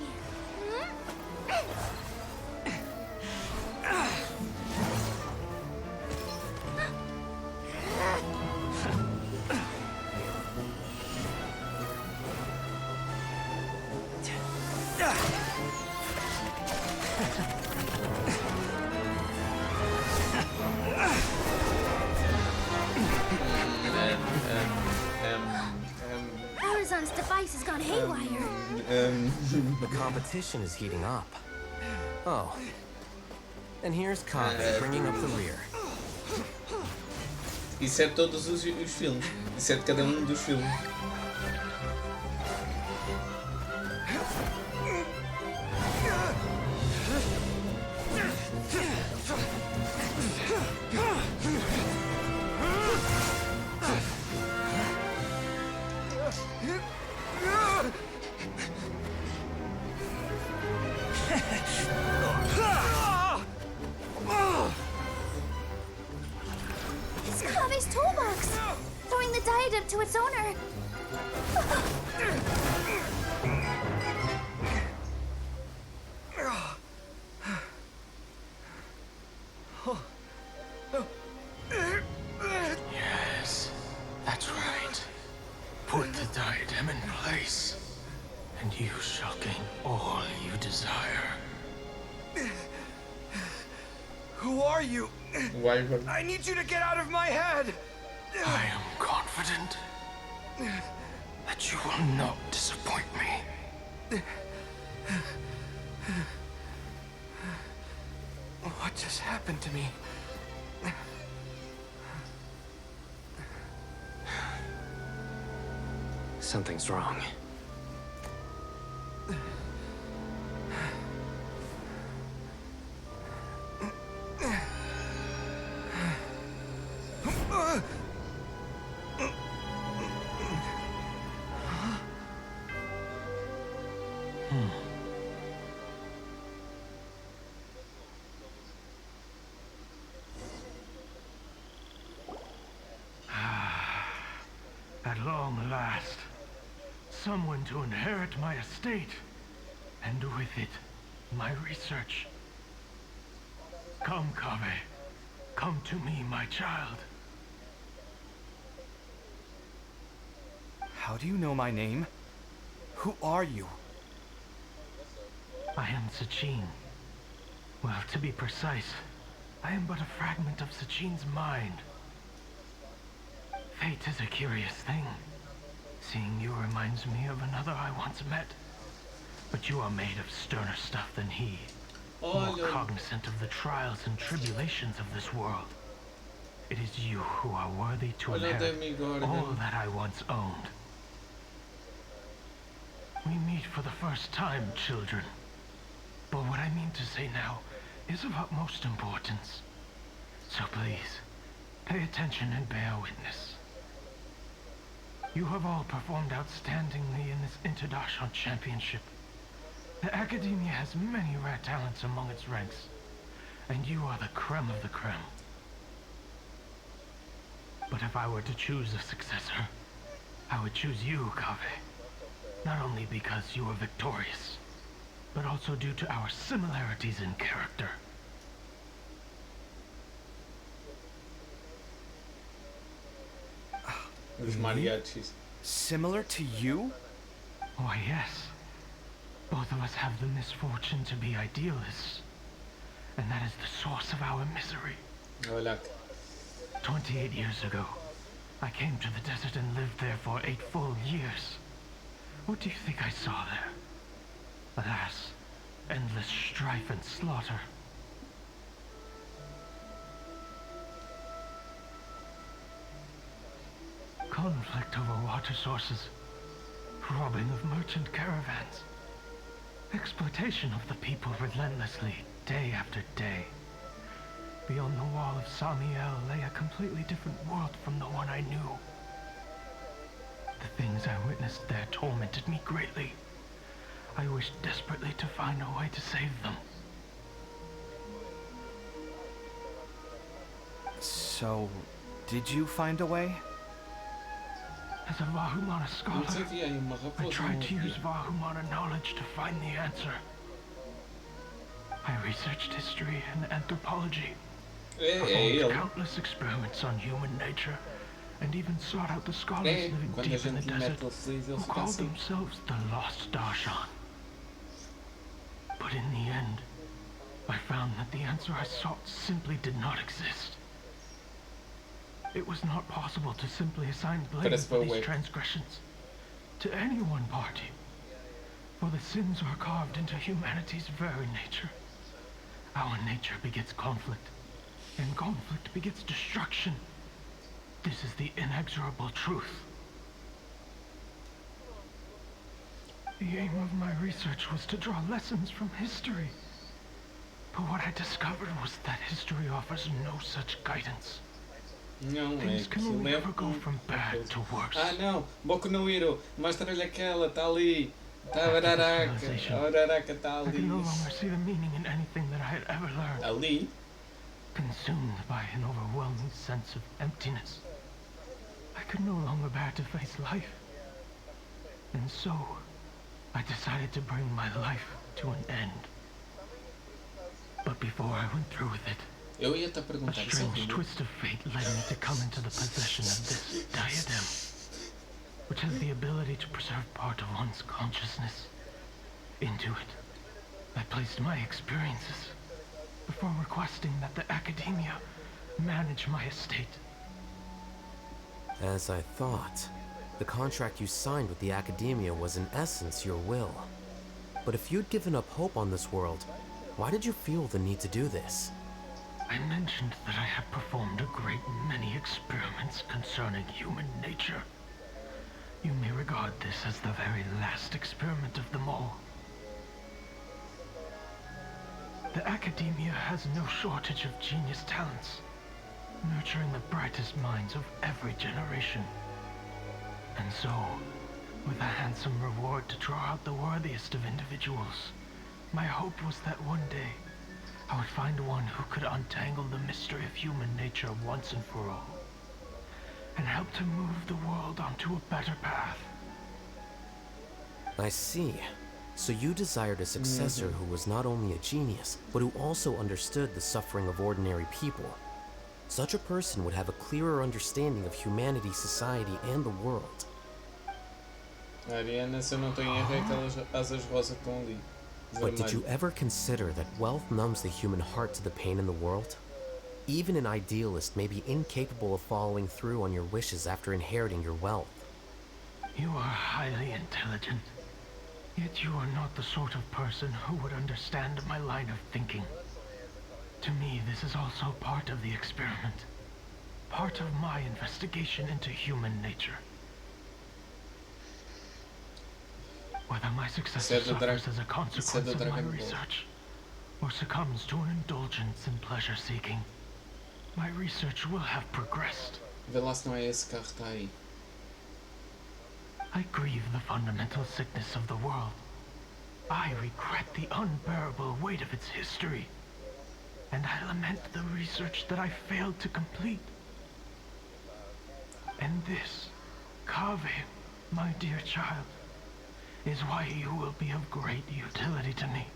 Horizon's device has gone haywire. The competition is heating up. Oh. And here's Kami bringing up the rear. Isso é de todos os filmes. Isso é de cada um dos filmes. Kave's toolbox! Throwing the diadem to its owner! Yes, that's right. Put the diadem in place, and you shall gain all you desire. Who are you? Wyvern. I need you to get out of my head! I am confident that you will not disappoint me. What just happened to me? Something's wrong. At long last, someone to inherit my estate, and with it, my research. Come, Kave. Come to me, my child. How do you know my name? Who are you? I am Sachin. Well, to be precise, I am but a fragment of Sachin's mind. Fate is a curious thing. Seeing you reminds me of another I once met. But you are made of sterner stuff than he. More cognizant of the trials and tribulations of this world. It is you who are worthy to inherit all that I once owned. We meet for the first time, children. But what I mean to say now is of utmost importance. So please, pay attention and bear witness. You have all performed outstandingly in this International Championship. The Academia has many rare talents among its ranks, and you are the creme of the creme. But if I were to choose a successor, I would choose you, Kave. Not only because you were victorious, but also due to our similarities in character. Os mariachis. Similar to you? Why, yes. Both of us have the misfortune to be idealists. And that is the source of our misery. Olha. 28 years ago, I came to the desert and lived there for 8 full years. What do you think I saw there? Alas, endless strife and slaughter. Conflict over water sources, robbing of merchant caravans, exploitation of the people relentlessly, day after day. Beyond the wall of Samiel lay a completely different world from the one I knew. The things I witnessed there tormented me greatly. I wished desperately to find a way to save them. So, did you find a way? As a Vahumana scholar, Não sabia, aí uma raposa. I tried to use Vahumana knowledge to find the answer. I researched history and anthropology, performed countless experiments on human nature, and even sought out the scholars living Quando a deep in the gente mete desert o feliz, ele who fica called assim. themselves the Lost Darshan. But in the end, I found that the answer I sought simply did not exist. It was not possible to simply assign blame for these transgressions to any one party, for the sins are carved into humanity's very nature. Our nature begets conflict, and conflict begets destruction. This is the inexorable truth. The aim of my research was to draw lessons from history. But what I discovered was that history offers no such guidance. Não, é Things can que only leva ever go from bad to worse. Ah não, Boku no Hero, mostra-lhe aquela, está ali. Está a Araraca está I ali. could no longer see the meaning in anything that I had ever learned. Ali? consumed by an overwhelming sense of emptiness. I could no longer bear to face life. And so, I decided to bring my life to an end. But before I went through with it, Eu ia te a perguntar isso strange twist of fate led me to come into the possession of this diadem, which has the ability to preserve part of one's consciousness. Into it, I placed my experiences before requesting that the academia manage my estate. As I thought, the contract you signed with the academia was in essence your will. But if you'd given up hope on this world, why did you feel the need to do this? I mentioned that I had performed a great many experiments concerning human nature. You may regard this as the very last experiment of them all. The academia has no shortage of genius talents, nurturing the brightest minds of every generation. And so, with a handsome reward to draw out the worthiest of individuals, my hope was that one day, I would find one who could untangle the mystery of human nature once and for all, and help to move the world onto a better path. I see. So you desired a successor who was not only a genius, but who also understood the suffering of ordinary people. Such a person would have a clearer understanding of humanity, society, and the world. Ariana, se eu não estou em erro, é aquelas asas rosa que estão ali. But did you ever consider that wealth numbs the human heart to the pain in the world? Even an idealist may be incapable of following through on your wishes after inheriting your wealth. You are highly intelligent, yet you are not the sort of person who would understand my line of thinking. To me, this is also part of the experiment, part of my investigation into human nature. Whether my successor suffers as a consequence of my research, or succumbs to an indulgence in pleasure-seeking, my research will have progressed. Vê lá se não é esse carro que está aí. I grieve the fundamental sickness of the world. I regret the unbearable weight of its history. And I lament the research that I failed to complete. And this, Kaveh, my dear child, is why you will be of great utility to me.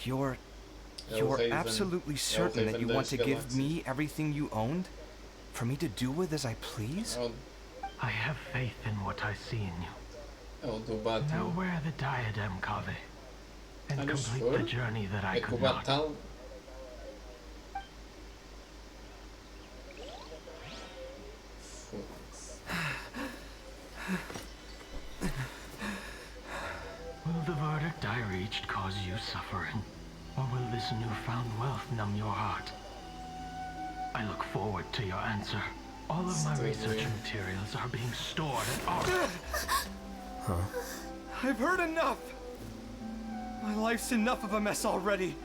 You're absolutely certain that you want to give me everything you owned? For me to do with as I please? I have faith in what I see in you. Now wear the diadem, Kaveh, and complete the journey that I could not. Will the verdict I reached cause you suffering? Or will this newfound wealth numb your heart? I look forward to your answer. All of my research materials are being stored at our... Huh? I've heard enough! My life's enough of a mess already.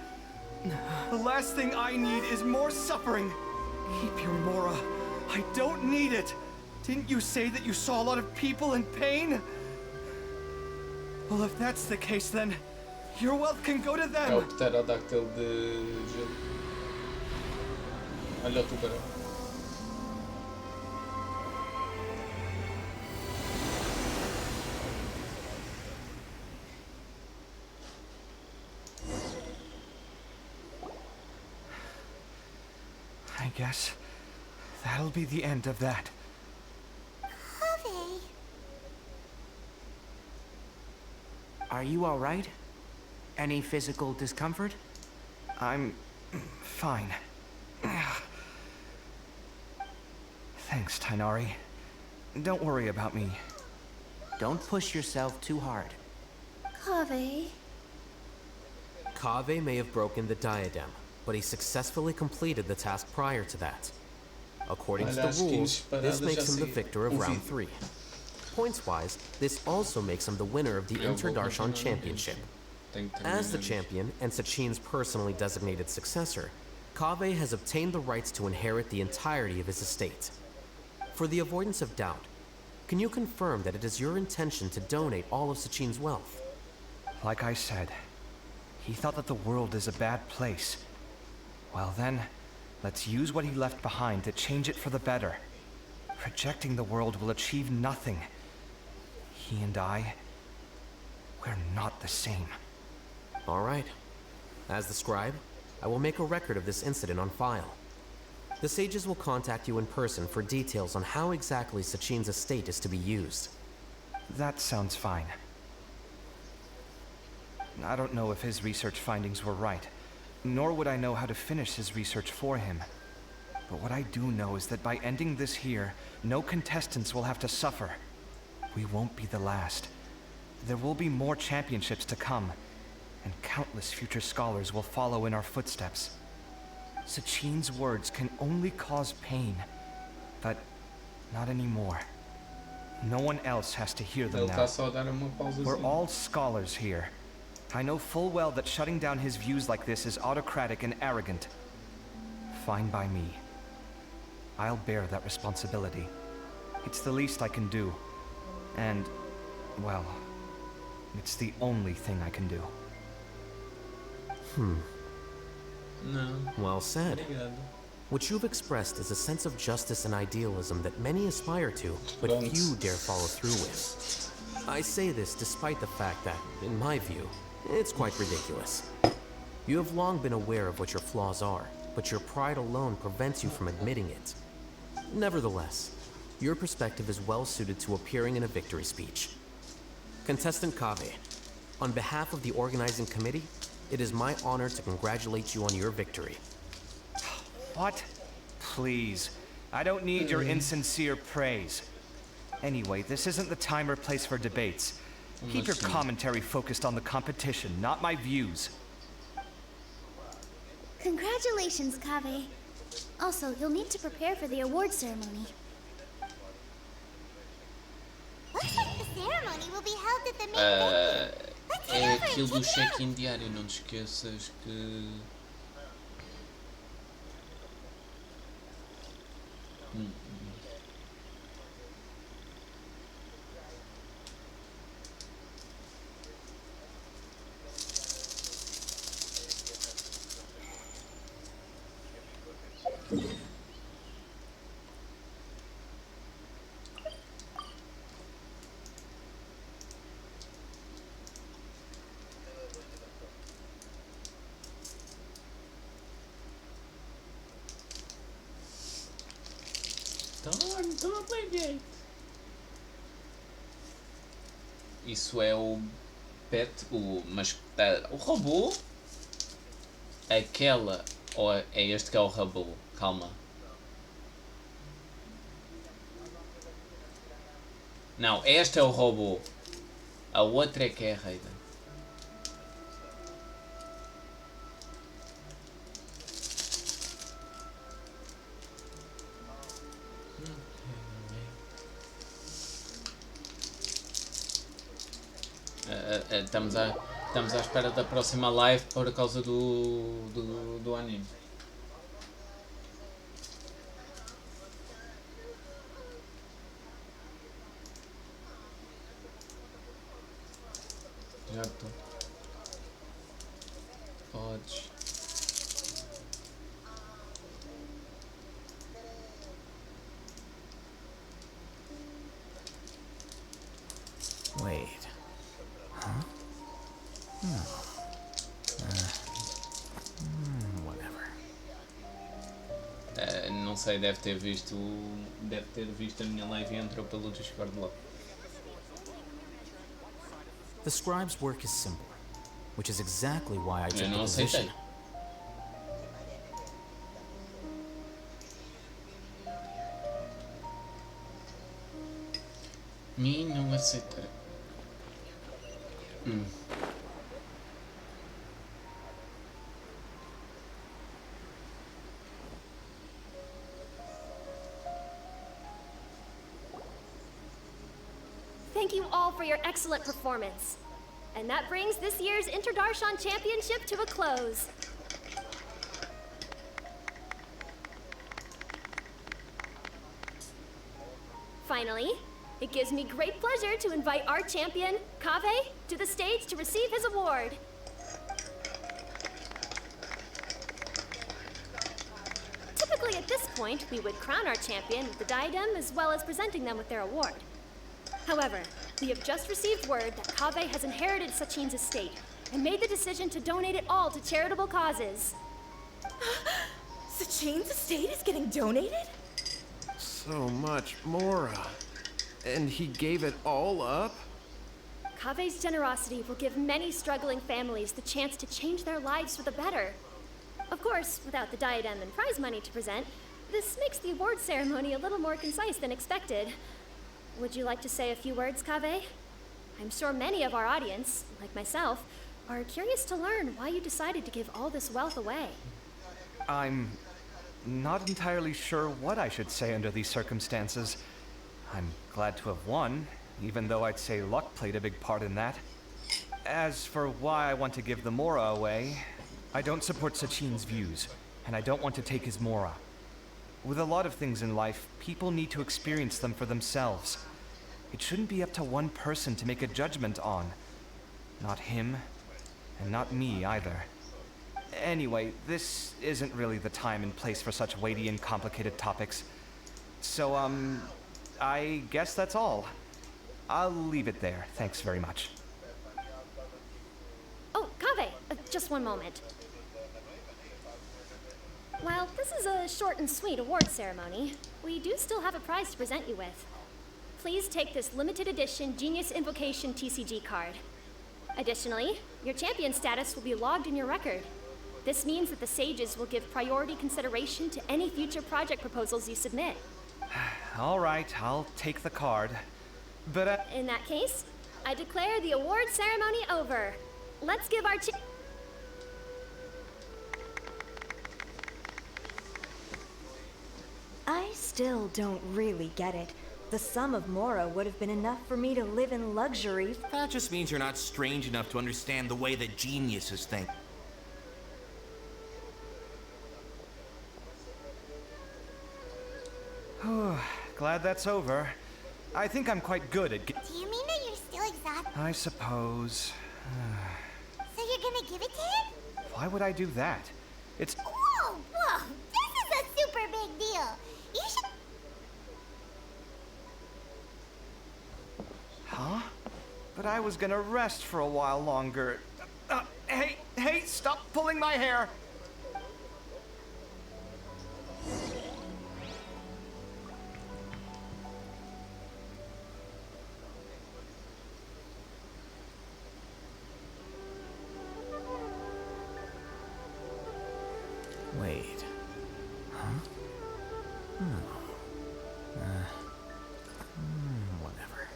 The last thing I need is more suffering. Keep your Mora. I don't need it. Didn't you say that you saw a lot of people in pain? Well, if that's the case, then your wealth can go to them. É o pterodáctilo de gelo. Olha o tubarão. I guess that'll be the end of that. Are you all right? Any physical discomfort? I'm fine. Thanks, Tainari. Don't worry about me. Don't push yourself too hard. Kaveh. Kaveh may have broken the diadem, but he successfully completed the task prior to that. According to the rules, this makes him the victor of round 3. Points-wise, this also makes him the winner of the Interdarshan Championship. As the champion and Sachin's personally designated successor, Kaveh has obtained the rights to inherit the entirety of his estate. For the avoidance of doubt, can you confirm that it is your intention to donate all of Sachin's wealth? Like I said, He thought that the world is a bad place. Well then, let's use what he left behind to change it for the better. Rejecting the world will achieve nothing. He and I, we're not the same. All right. As the scribe, I will make a record of this incident on file. The sages will contact you in person for details on how exactly Sachin's estate is to be used. That sounds fine. I don't know if his research findings were right, nor would I know how to finish his research for him. But what I do know is that by ending this here, no contestants will have to suffer. We won't be the last. There will be more championships to come, and countless future scholars will follow in our footsteps. Sachin's words can only cause pain, but not anymore. No one else has to hear them now. We're all scholars here. I know full well that shutting down his views like this is autocratic and arrogant. Fine by me. I'll bear that responsibility. It's the least I can do. And, well, it's the only thing I can do. No. Well said. What you've expressed is a sense of justice and idealism that many aspire to, but few dare follow through with. I say this despite the fact that, in my view, it's quite ridiculous. You have long been aware of what your flaws are, but your pride alone prevents you from admitting it. Nevertheless, your perspective is well suited to appearing in a victory speech. Contestant Kaveh, on behalf of the organizing committee, it is my honor to congratulate you on your victory. What? Please. I don't need your insincere praise. Anyway, this isn't the time or place for debates. Keep your commentary focused on the competition, not my views. Congratulations, Kaveh. Also, you'll need to prepare for the award ceremony. Looks like the ceremony will be held at the main venue. É aquilo do check-in diário, não te esqueças que... Isso é o pet, mas o robô? Aquela, ou é este que é o robô? Calma. Não, este é o robô. A outra é que é a Raiden. Estamos à espera da próxima live por causa do anime. Já estou. Podes. Wait. Huh? Whatever. Não sei, deve ter visto a minha live e entrou pelo Discord logo. The scribe's work is simple, which is exactly why I took the position. Não aceitarei. Thank you all for your excellent performance. And that brings this year's Interdarshan Championship to a close. Finally, it gives me great pleasure to invite our champion, Kaveh, to the stage to receive his award. this point, we would crown our champion with the diadem as well as presenting them with their award. However, we have just received word that Kaveh has inherited Sachin's estate and made the decision to donate it all to charitable causes. Sachin's estate is getting donated? So much Mora. And he gave it all up? Kaveh's generosity will give many struggling families the chance to change their lives for the better. Of course, without the diadem and prize money to present, this makes the award ceremony a little more concise than expected. Would you like to say a few words, Kaveh? I'm sure many of our audience, like myself, are curious to learn why you decided to give all this wealth away. I'm not entirely sure what I should say under these circumstances. I'm glad to have won, even though I'd say luck played a big part in that. As for why I want to give the Mora away, I don't support Sachin's views, and I don't want to take his Mora. With a lot of things in life, people need to experience them for themselves. It shouldn't be up to one person to make a judgment on. Not him, and not me either. Anyway, this isn't really the time and place for such weighty and complicated topics. So, I guess that's all. I'll leave it there. Thanks very much. Oh, Kaveh, just one moment. While this is a short and sweet award ceremony, we do still have a prize to present you with. Please take this limited edition Genius Invocation TCG card. Additionally, your champion status will be logged in your record. This means that the sages will give priority consideration to any future project proposals you submit. All right, I'll take the card. But, In that case, I declare the award ceremony over. Let's give our I still don't really get it. The sum of Mora would have been enough for me to live in luxury. That just means you're not strange enough to understand the way that geniuses think. Glad that's over. I think I'm quite good at Do you mean that you're still exhausted? I suppose. So you're gonna give it to him? Why would I do that? It's... Whoa, whoa! This is a super big deal! You should... Huh? But I was gonna rest for a while longer. Hey, stop pulling my hair! Wait. Huh? Whatever.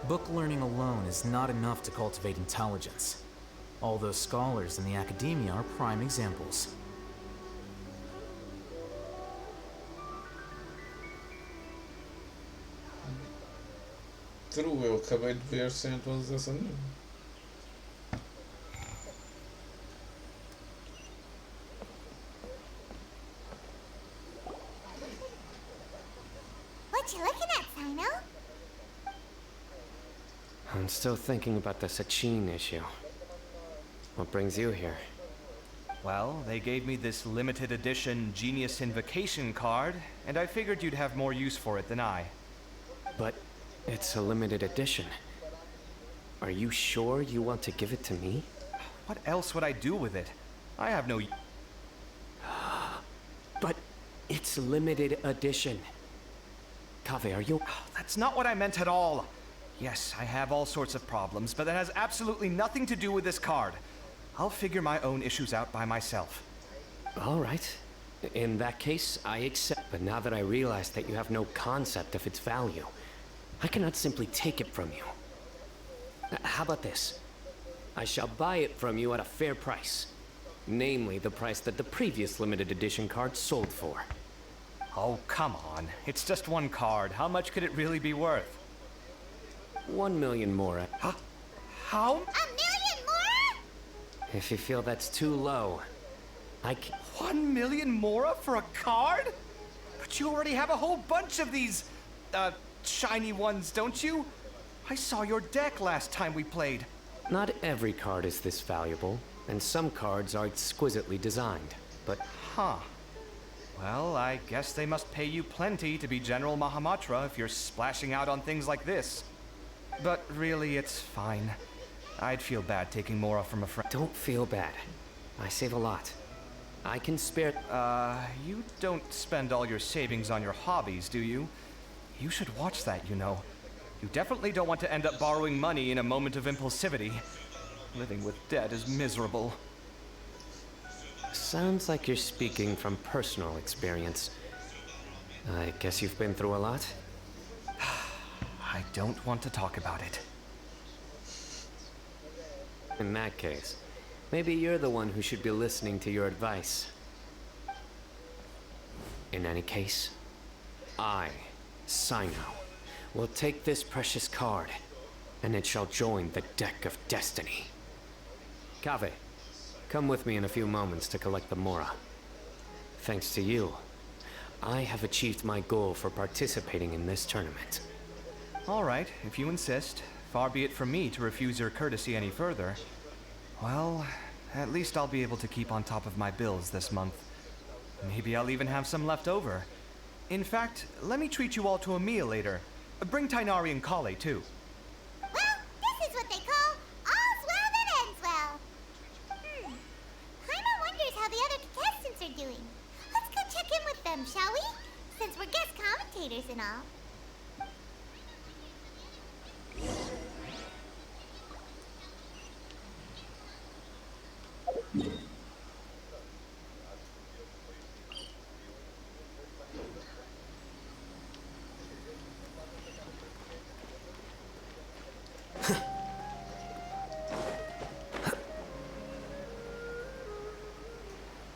Book learning alone is not enough to cultivate intelligence. All those scholars in the academia are prime examples. True, eu acabei de ver sem atualização nenhuma. What you looking at, Sino? I'm still thinking about the Sachin issue. What brings you here? Well, they gave me this limited edition Genius Invocation card, and I figured you'd have more use for it than I. But it's a limited edition. Are you sure you want to give it to me? What else would I do with it? I have no... But it's limited edition. Kaveh, are you... That's not what I meant at all. Yes, I have all sorts of problems, but that has absolutely nothing to do with this card. I'll figure my own issues out by myself. All right. In that case, I accept. But now that I realize that you have no concept of its value, I cannot simply take it from you. How about this? I shall buy it from you at a fair price. Namely, the price that the previous limited edition card sold for. Oh, come on. It's just one card. How much could it really be worth? 1 million more. Huh? How? $1 million more? If you feel that's too low, I can... 1 million mora for a card? But you already have a whole bunch of these, shiny ones, don't you? I saw your deck last time we played. Not every card is this valuable, and some cards are exquisitely designed, but... Huh. Well, I guess they must pay you plenty to be General Mahamatra if you're splashing out on things like this. But really, it's fine. I'd feel bad taking mora from a friend. Don't feel bad. I save a lot. I can spare... You don't spend all your savings on your hobbies, do you? You should watch that, you know. You definitely don't want to end up borrowing money in a moment of impulsivity. Living with debt is miserable. Sounds like you're speaking from personal experience. I guess you've been through a lot? I don't want to talk about it. In that case, maybe you're the one who should be listening to your advice. In any case, I, Sino, will take this precious card, and it shall join the deck of destiny. Kaveh, come with me in a few moments to collect the mora. Thanks to you, I have achieved my goal for participating in this tournament. All right, if you insist. Far be it from me to refuse your courtesy any further. Well, at least I'll be able to keep on top of my bills this month. Maybe I'll even have some left over. In fact, let me treat you all to a meal later. Bring Tainari and Kale, too. Well, this is what they call all's well that ends well. Paimon wonders how the other contestants are doing. Let's go check in with them, shall we? Since we're guest commentators and all.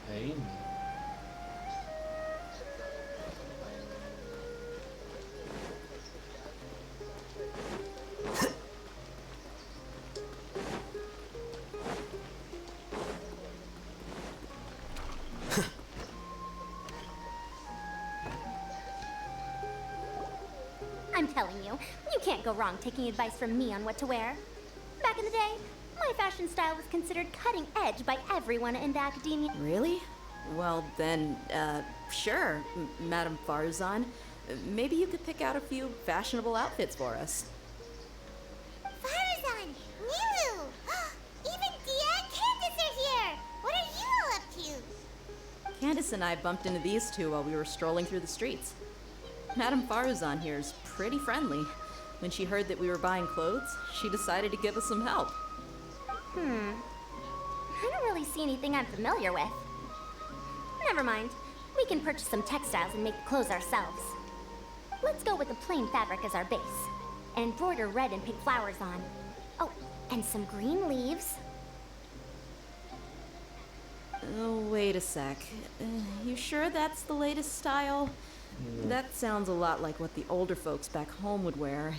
Hey. I'm telling you, you can't go wrong taking advice from me on what to wear. Back in the day, my fashion style was considered cutting edge by everyone in the academia. Really? Well then, sure, Madame Farzan. Maybe you could pick out a few fashionable outfits for us. Farzan! Nilu! Even Dia and Candace are here! What are you all up to? Candace and I bumped into these two while we were strolling through the streets. Madame Farzan here is pretty friendly. When she heard that we were buying clothes, she decided to give us some help. I don't really see anything I'm familiar with. Never mind. We can purchase some textiles and make the clothes ourselves. Let's go with the plain fabric as our base. And embroider red and pink flowers on. Oh, and some green leaves. Oh, wait a sec. You sure that's the latest style? That sounds a lot like what the older folks back home would wear.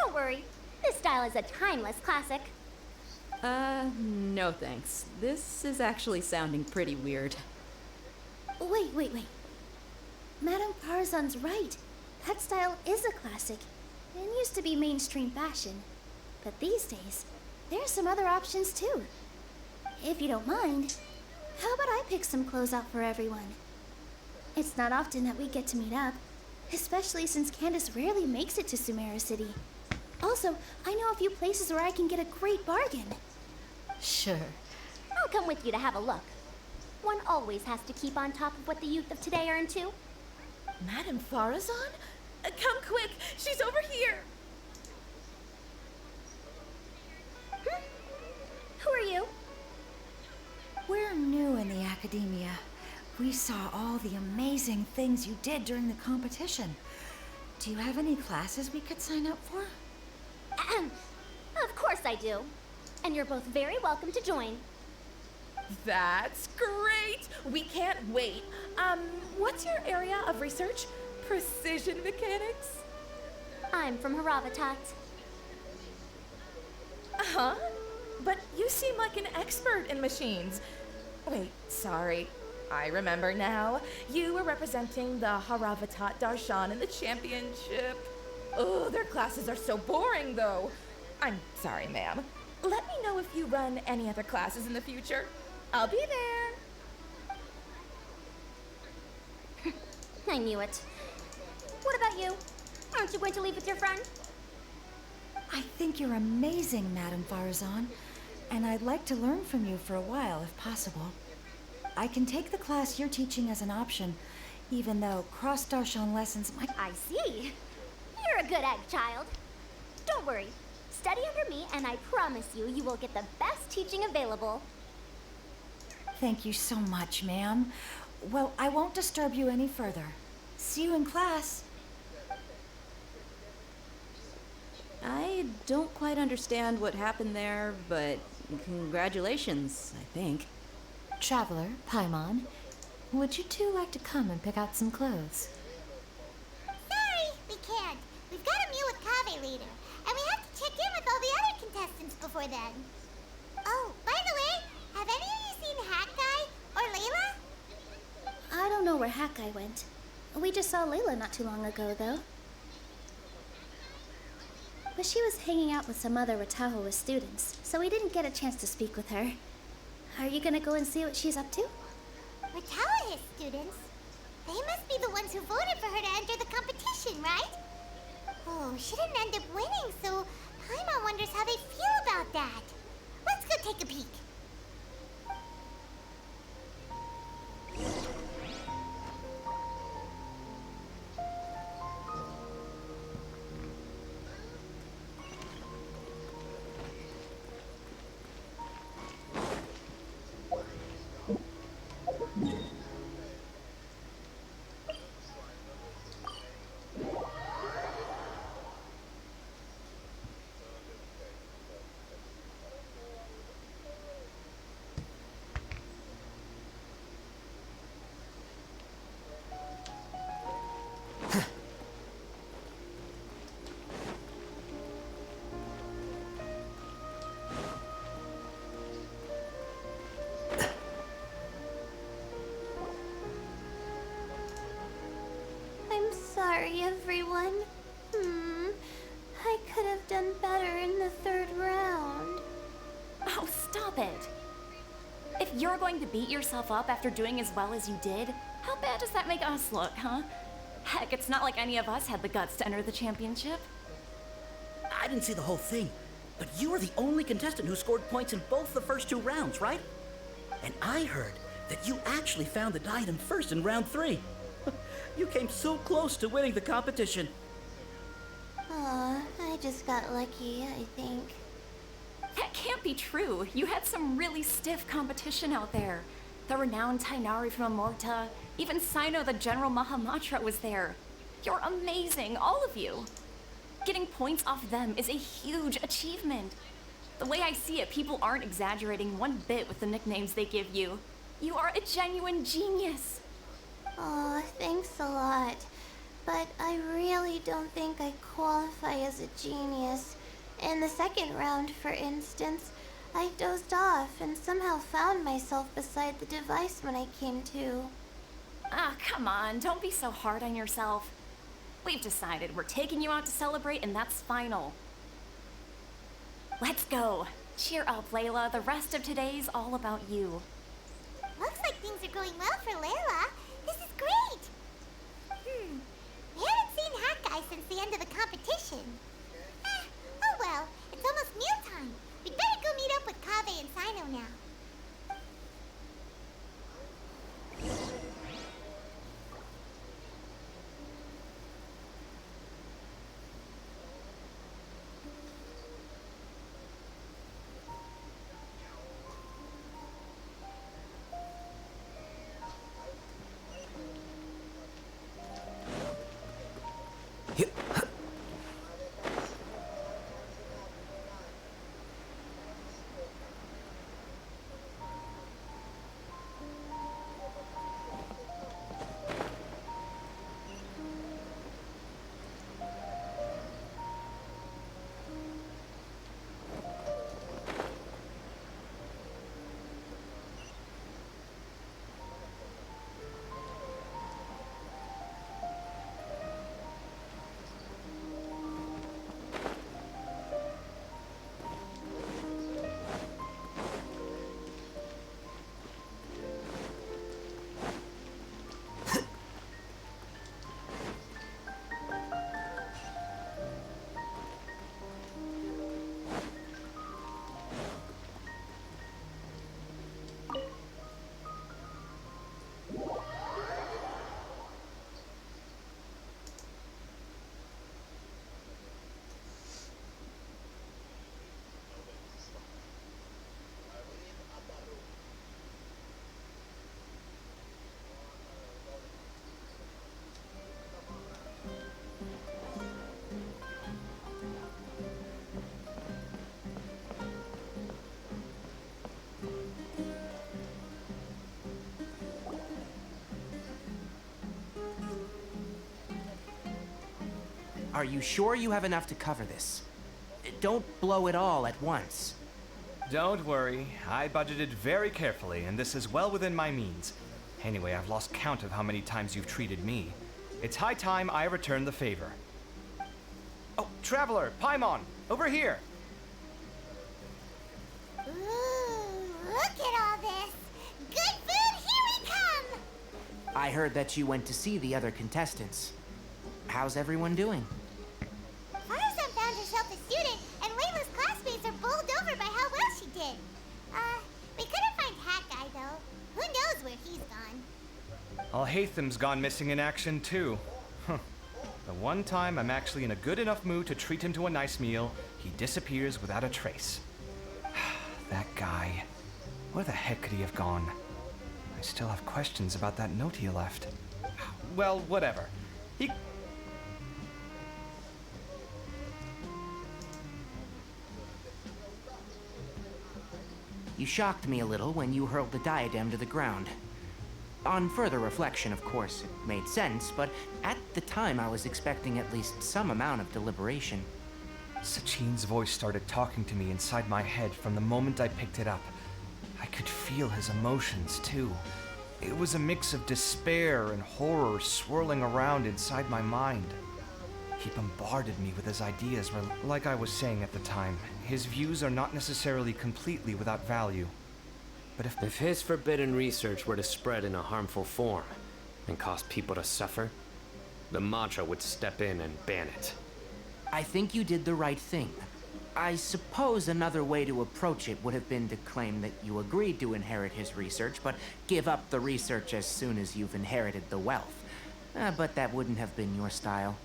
Don't worry. This style is a timeless classic. No thanks. This is actually sounding pretty weird. Wait. Madame Farzan's right. That style is a classic. It used to be mainstream fashion. But these days, there's some other options too. If you don't mind, how about I pick some clothes out for everyone? It's not often that we get to meet up, especially since Candace rarely makes it to Sumeru City. Also, I know a few places where I can get a great bargain. Sure. I'll come with you to have a look. One always has to keep on top of what the youth of today are into. Madame Farazan? Come quick! She's over here! Who are you? We're new in the academia. We saw all the amazing things you did during the competition. Do you have any classes we could sign up for? Of course I do. And you're both very welcome to join. That's great! We can't wait. What's your area of research? Precision mechanics? I'm from Haravatat. Huh? but you seem like an expert in machines. Wait, sorry. I remember now. You were representing the Haravatat Darshan in the championship. Oh, their classes are so boring, though. I'm sorry, ma'am. Let me know if you run any other classes in the future. I'll be there. I knew it. What about you? Aren't you going to leave with your friend? I think you're amazing, Madame Farazan, and I'd like to learn from you for a while, if possible. I can take the class you're teaching as an option, even though cross-Darshan lessons might... I see. You're a good egg, child. Don't worry. Study under me, and I promise you, you will get the best teaching available. Thank you so much, ma'am. Well, I won't disturb you any further. See you in class. I don't quite understand what happened there, but congratulations, I think. Traveler, Paimon, would you two like to come and pick out some clothes? Sorry, we can't. We've got a meal with Kaveh later, and we have to check in with all the other contestants before then. Oh, by the way, have any of you seen Hat Guy or Layla? I don't know where Hat Guy went. We just saw Layla not too long ago, though. But she was hanging out with some other Ratahoa students, so we didn't get a chance to speak with her. Are you gonna go and see what she's up to? Ratahoa students? They must be the ones who voted for her to enter the competition, right? Oh, she didn't end up winning, so Paimon wonders how they feel about that. Let's go take a peek. Sorry, everyone. I could have done better in the third round. Oh, stop it. If you're going to beat yourself up after doing as well as you did, how bad does that make us look, huh? Heck, it's not like any of us had the guts to enter the championship. I didn't see the whole thing, but you were the only contestant who scored points in both the first 2 rounds, right? And I heard that you actually found the diadem first in round 3. You came so close to winning the competition. Aw, I just got lucky, I think. That can't be true. You had some really stiff competition out there. The renowned Tainari from Amorta, even Sino the General Mahamatra was there. You're amazing, all of you. Getting points off them is a huge achievement. The way I see it, people aren't exaggerating one bit with the nicknames they give you. You are a genuine genius. Aw, thanks a lot. But I really don't think I qualify as a genius. In the second round, for instance, I dozed off and somehow found myself beside the device when I came to. Ah, come on, don't be so hard on yourself. We've decided we're taking you out to celebrate, and that's final. Let's go. Cheer up, Layla. The rest of today's all about you. Looks like things are going well for Layla. This is great. We haven't seen Hat Guy since the end of the competition. Oh well, it's almost mealtime. We'd better go meet up with Kaveh and Sino now. Are you sure you have enough to cover this? Don't blow it all at once. Don't worry. I budgeted very carefully, and this is well within my means. Anyway, I've lost count of how many times you've treated me. It's high time I return the favor. Oh, Traveler, Paimon, over here! Ooh, look at all this! Good food, here we come! I heard that you went to see the other contestants. How's everyone doing? Farzan found herself a student, and Layla's classmates are bowled over by how well she did. We couldn't find Hat Guy, though. Who knows where he's gone? Al-Haytham's gone missing in action, too. Huh. The one time I'm actually in a good enough mood to treat him to a nice meal, he disappears without a trace. That guy. Where the heck could he have gone? I still have questions about that note he left. Well, whatever. You shocked me a little when you hurled the diadem to the ground. On further reflection, of course, it made sense, but at the time I was expecting at least some amount of deliberation. Sachin's voice started talking to me inside my head from the moment I picked it up. I could feel his emotions, too. It was a mix of despair and horror swirling around inside my mind. He bombarded me with his ideas, like I was saying at the time. His views are not necessarily completely without value. But if his forbidden research were to spread in a harmful form and cause people to suffer, the Mantra would step in and ban it. I think you did the right thing. I suppose another way to approach it would have been to claim that you agreed to inherit his research, but give up the research as soon as you've inherited the wealth. But that wouldn't have been your style.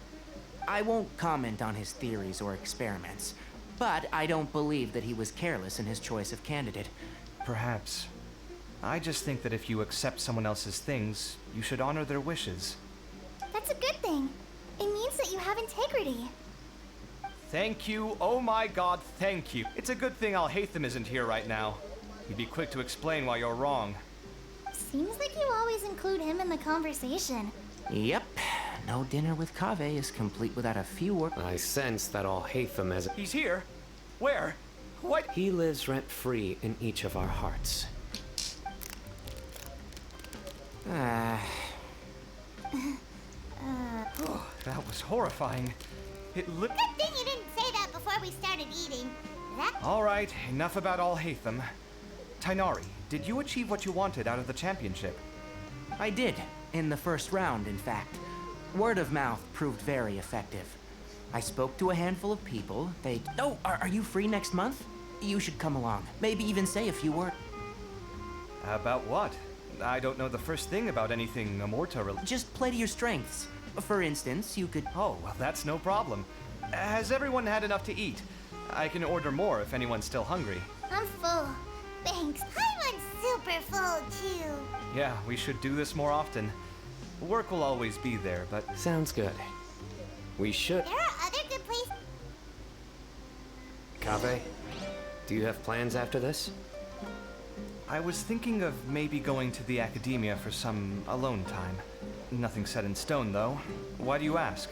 I won't comment on his theories or experiments, but I don't believe that he was careless in his choice of candidate. Perhaps. I just think that if you accept someone else's things, you should honor their wishes. That's a good thing. It means that you have integrity. Thank you, oh my god, thank you. It's a good thing Al-Haytham isn't here right now. He'd be quick to explain why you're wrong. Seems like you always include him in the conversation. Yep. No dinner with Kaveh is complete without a few words. I sense that Al-Haytham has... He's here? Where? What? He lives rent-free in each of our hearts. That was horrifying. It looked... Good thing you didn't say that before we started eating. All right, enough about Al-Haytham. Tighnari, did you achieve what you wanted out of the championship? I did. In the first round, in fact. Word of mouth proved very effective. I spoke to a handful of people. Oh, are you free next month? You should come along. Maybe even say a few words. About what? I don't know the first thing about anything Amorta. Just play to your strengths. For instance, you could... Oh, well, that's no problem. Has everyone had enough to eat? I can order more if anyone's still hungry. I'm full. Thanks. I'm super full, too. Yeah, we should do this more often. Work will always be there, but... Sounds good. We should... There are other good places... Kaveh, do you have plans after this? I was thinking of maybe going to the academia for some alone time. Nothing set in stone, though. Why do you ask?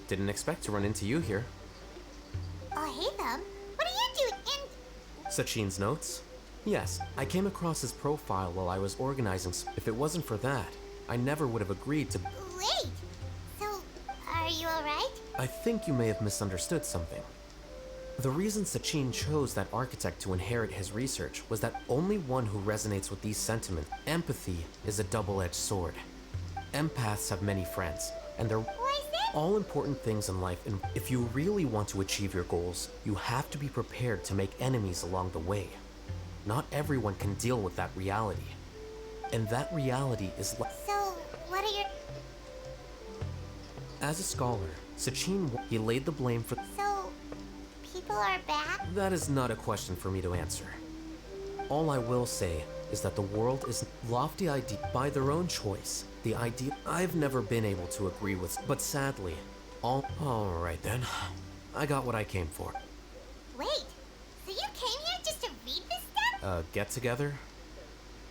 Didn't expect to run into you here. Oh, hey, them. What are you doing in... Sachin's notes? Yes, I came across his profile while I was organizing. If it wasn't for that, I never would have agreed to... Wait! So, are you alright? I think you may have misunderstood something. The reason Sachin chose that architect to inherit his research was that only one who resonates with these sentiments. Empathy is a double-edged sword. Empaths have many friends, and they're all important things in life, and if you really want to achieve your goals, you have to be prepared to make enemies along the way. Not everyone can deal with that reality. And that reality is like... So, what are your... As a scholar, Sachin, he laid the blame for... So, people are bad? That is not a question for me to answer. All I will say is that the world is lofty idea by their own choice. The idea I've never been able to agree with, but sadly, all right then. I got what I came for. Wait, so you came here just to read this stuff? Get together?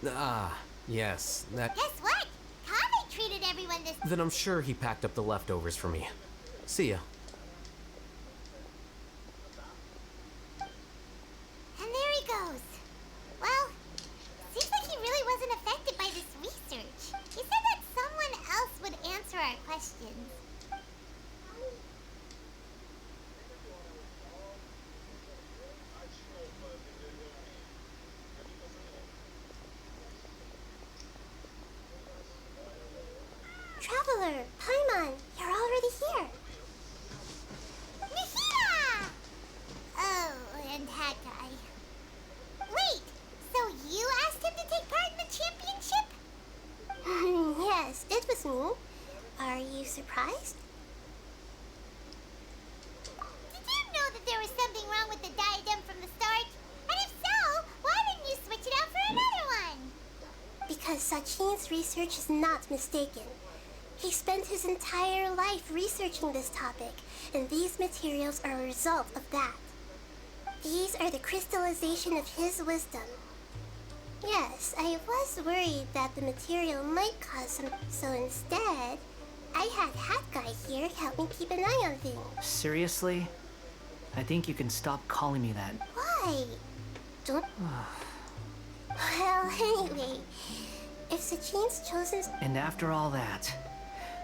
Ah, yes, that... Guess what? Kave treated everyone this... Then I'm sure he packed up the leftovers for me. See ya. And there he goes. Well, seems like he really wasn't affected by this research. He said that someone else would answer our questions. Traveler, Paimon, you're already here. Nihira! Oh, and that guy. Wait, so you asked him to take part in the championship? Yes, it was me. Are you surprised? Did you know that there was something wrong with the diadem from the start? And if so, why didn't you switch it out for another one? Because Sachin's research is not mistaken. He spent his entire life researching this topic, and these materials are a result of that. These are the crystallization of his wisdom. Yes, I was worried that the material might cause some... So instead, I had Hat Guy here help me keep an eye on things. Seriously? I think you can stop calling me that. Why? Don't... Well, anyway, if Sachin's chosen... And after all that,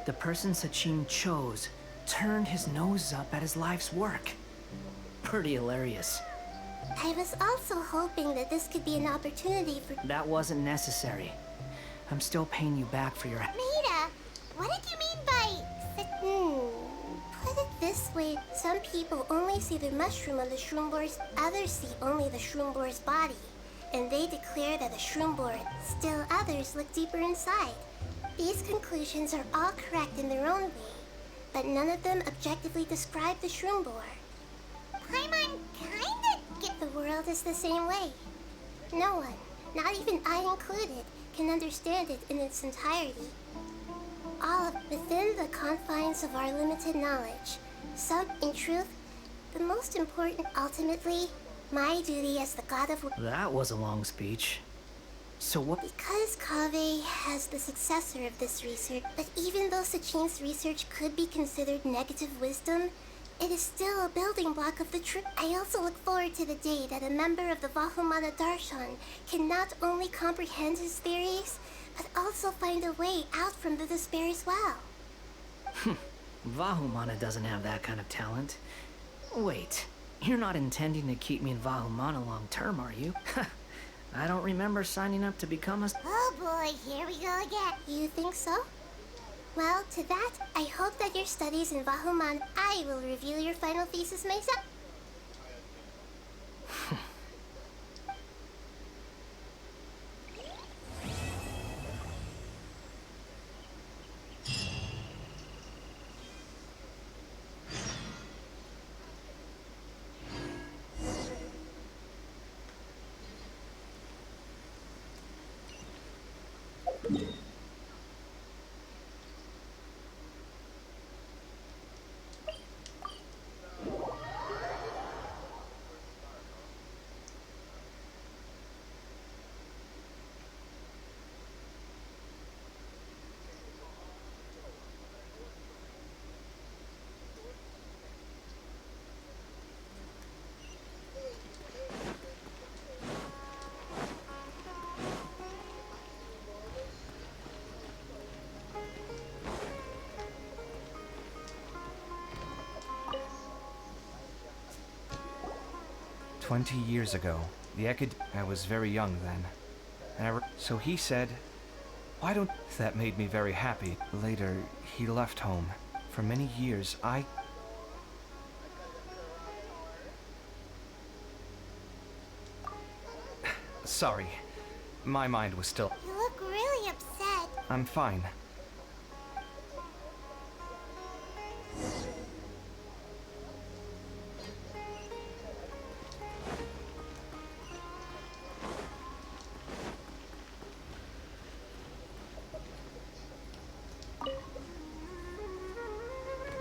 the person Sachin chose turned his nose up at his life's work. Pretty hilarious. I was also hoping that this could be an opportunity for... That wasn't necessary. I'm still paying you back for your... Maida, what did you mean by... Put it this way, some people only see the mushroom on the shroom boar's... Others see only the shroom boar's body. And they declare that the shroom board, still others look deeper inside. These conclusions are all correct in their own way, but none of them objectively describe the shroom board. Paimon kinda get the world is the same way. No one, not even I included, can understand it in its entirety. All within the confines of our limited knowledge. So, in truth, the most important, ultimately, my duty as the god of... That was a long speech. So what? Because Kave has the successor of this research, but even though Sachin's research could be considered negative wisdom, it is still a building block of the truth. I also look forward to the day that a member of the Vahumana Darshan can not only comprehend his theories, but also find a way out from the despair as well. Vahumana doesn't have that kind of talent. Wait, you're not intending to keep me in Vahumana long term, are you? I don't remember signing up to become a... Oh boy, here we go again. You think so? Well, to that, I hope that your studies in Vahuman, I will reveal your final thesis myself. 20 years ago, I was very young then. And so he said, why don't... That made me very happy. Later, he left home. For many years, Sorry. My mind was still... You look really upset. I'm fine.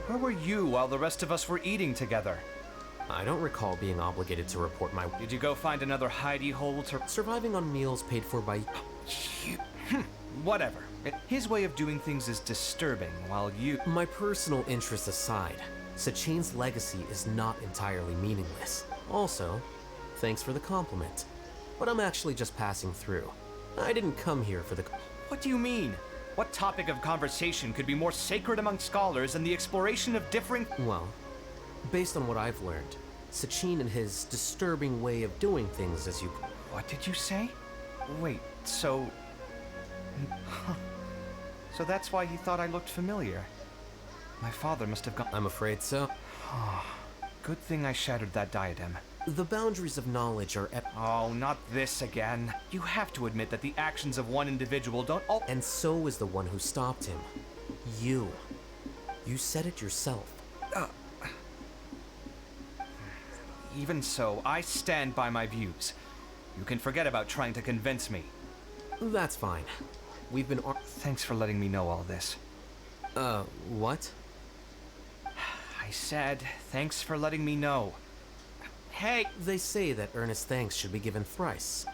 Where were you while the rest of us were eating together? I don't recall being obligated to report my... Did you go find another hidey hole to... Surviving on meals paid for by... Whatever. His way of doing things is disturbing, while you... My personal interests aside, Sachin's legacy is not entirely meaningless. Also, thanks for the compliment. But I'm actually just passing through. I didn't come here for the... What do you mean? What topic of conversation could be more sacred among scholars than the exploration of differing... Well, based on what I've learned, Sachin and his disturbing way of doing things as you... What did you say? Wait, so... So that's why he thought I looked familiar. My father must have gone... I'm afraid so. Good thing I shattered that diadem. The boundaries of knowledge are... Oh, not this again. You have to admit that the actions of one individual don't... And so is the one who stopped him. You. You said it yourself. Even so, I stand by my views. You can forget about trying to convince me. That's fine. We've been... Thanks for letting me know all this. What? I said, thanks for letting me know. Hey! They say that earnest thanks should be given thrice.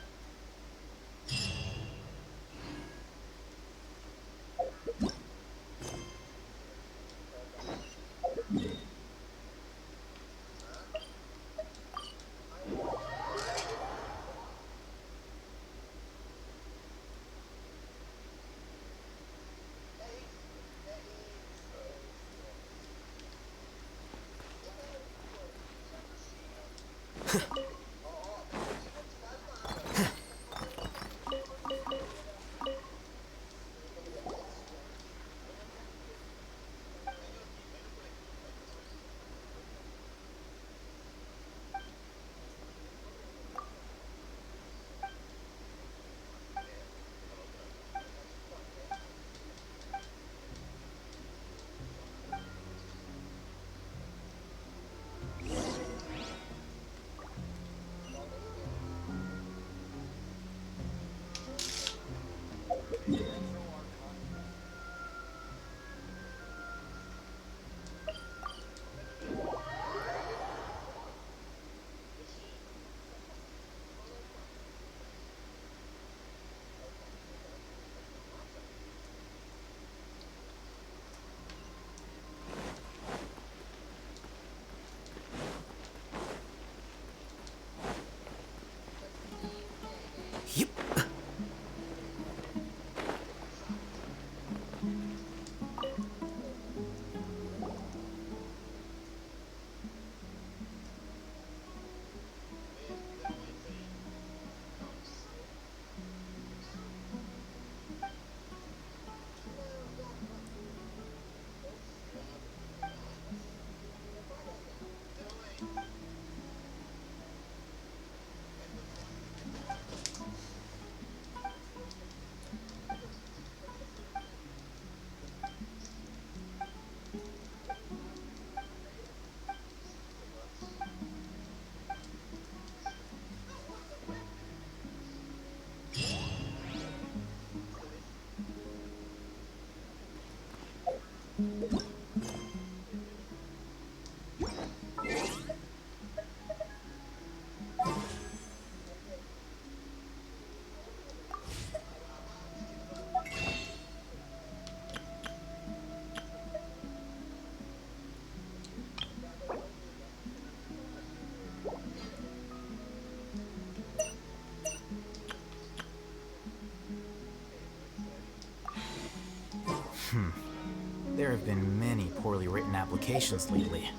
There have been many poorly written applications lately.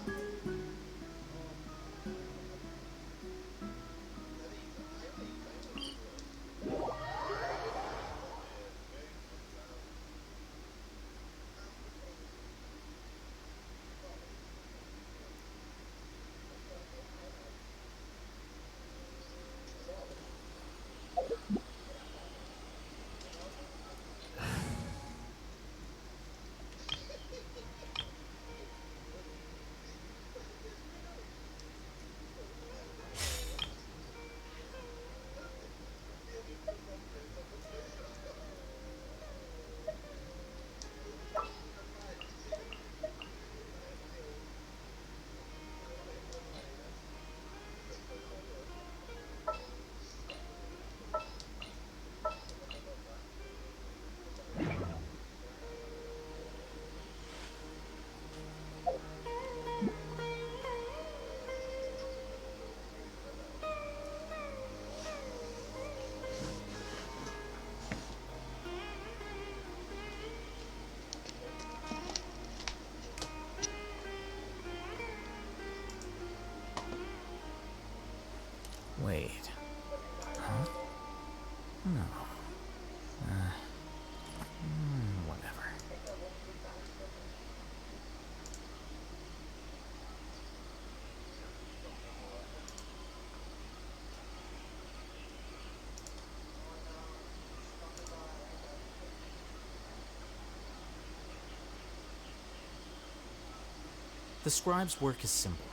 The scribe's work is simple,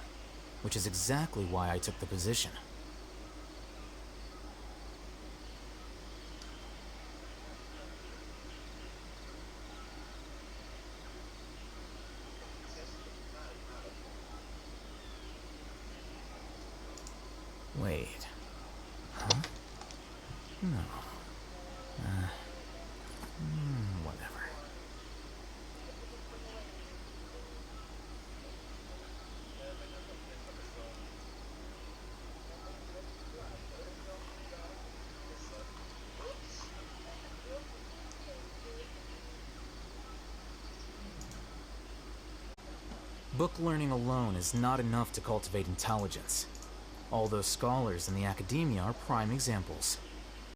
which is exactly why I took the position. Wait. Huh? No. Whatever. Book learning alone is not enough to cultivate intelligence. All those scholars in the academia are prime examples.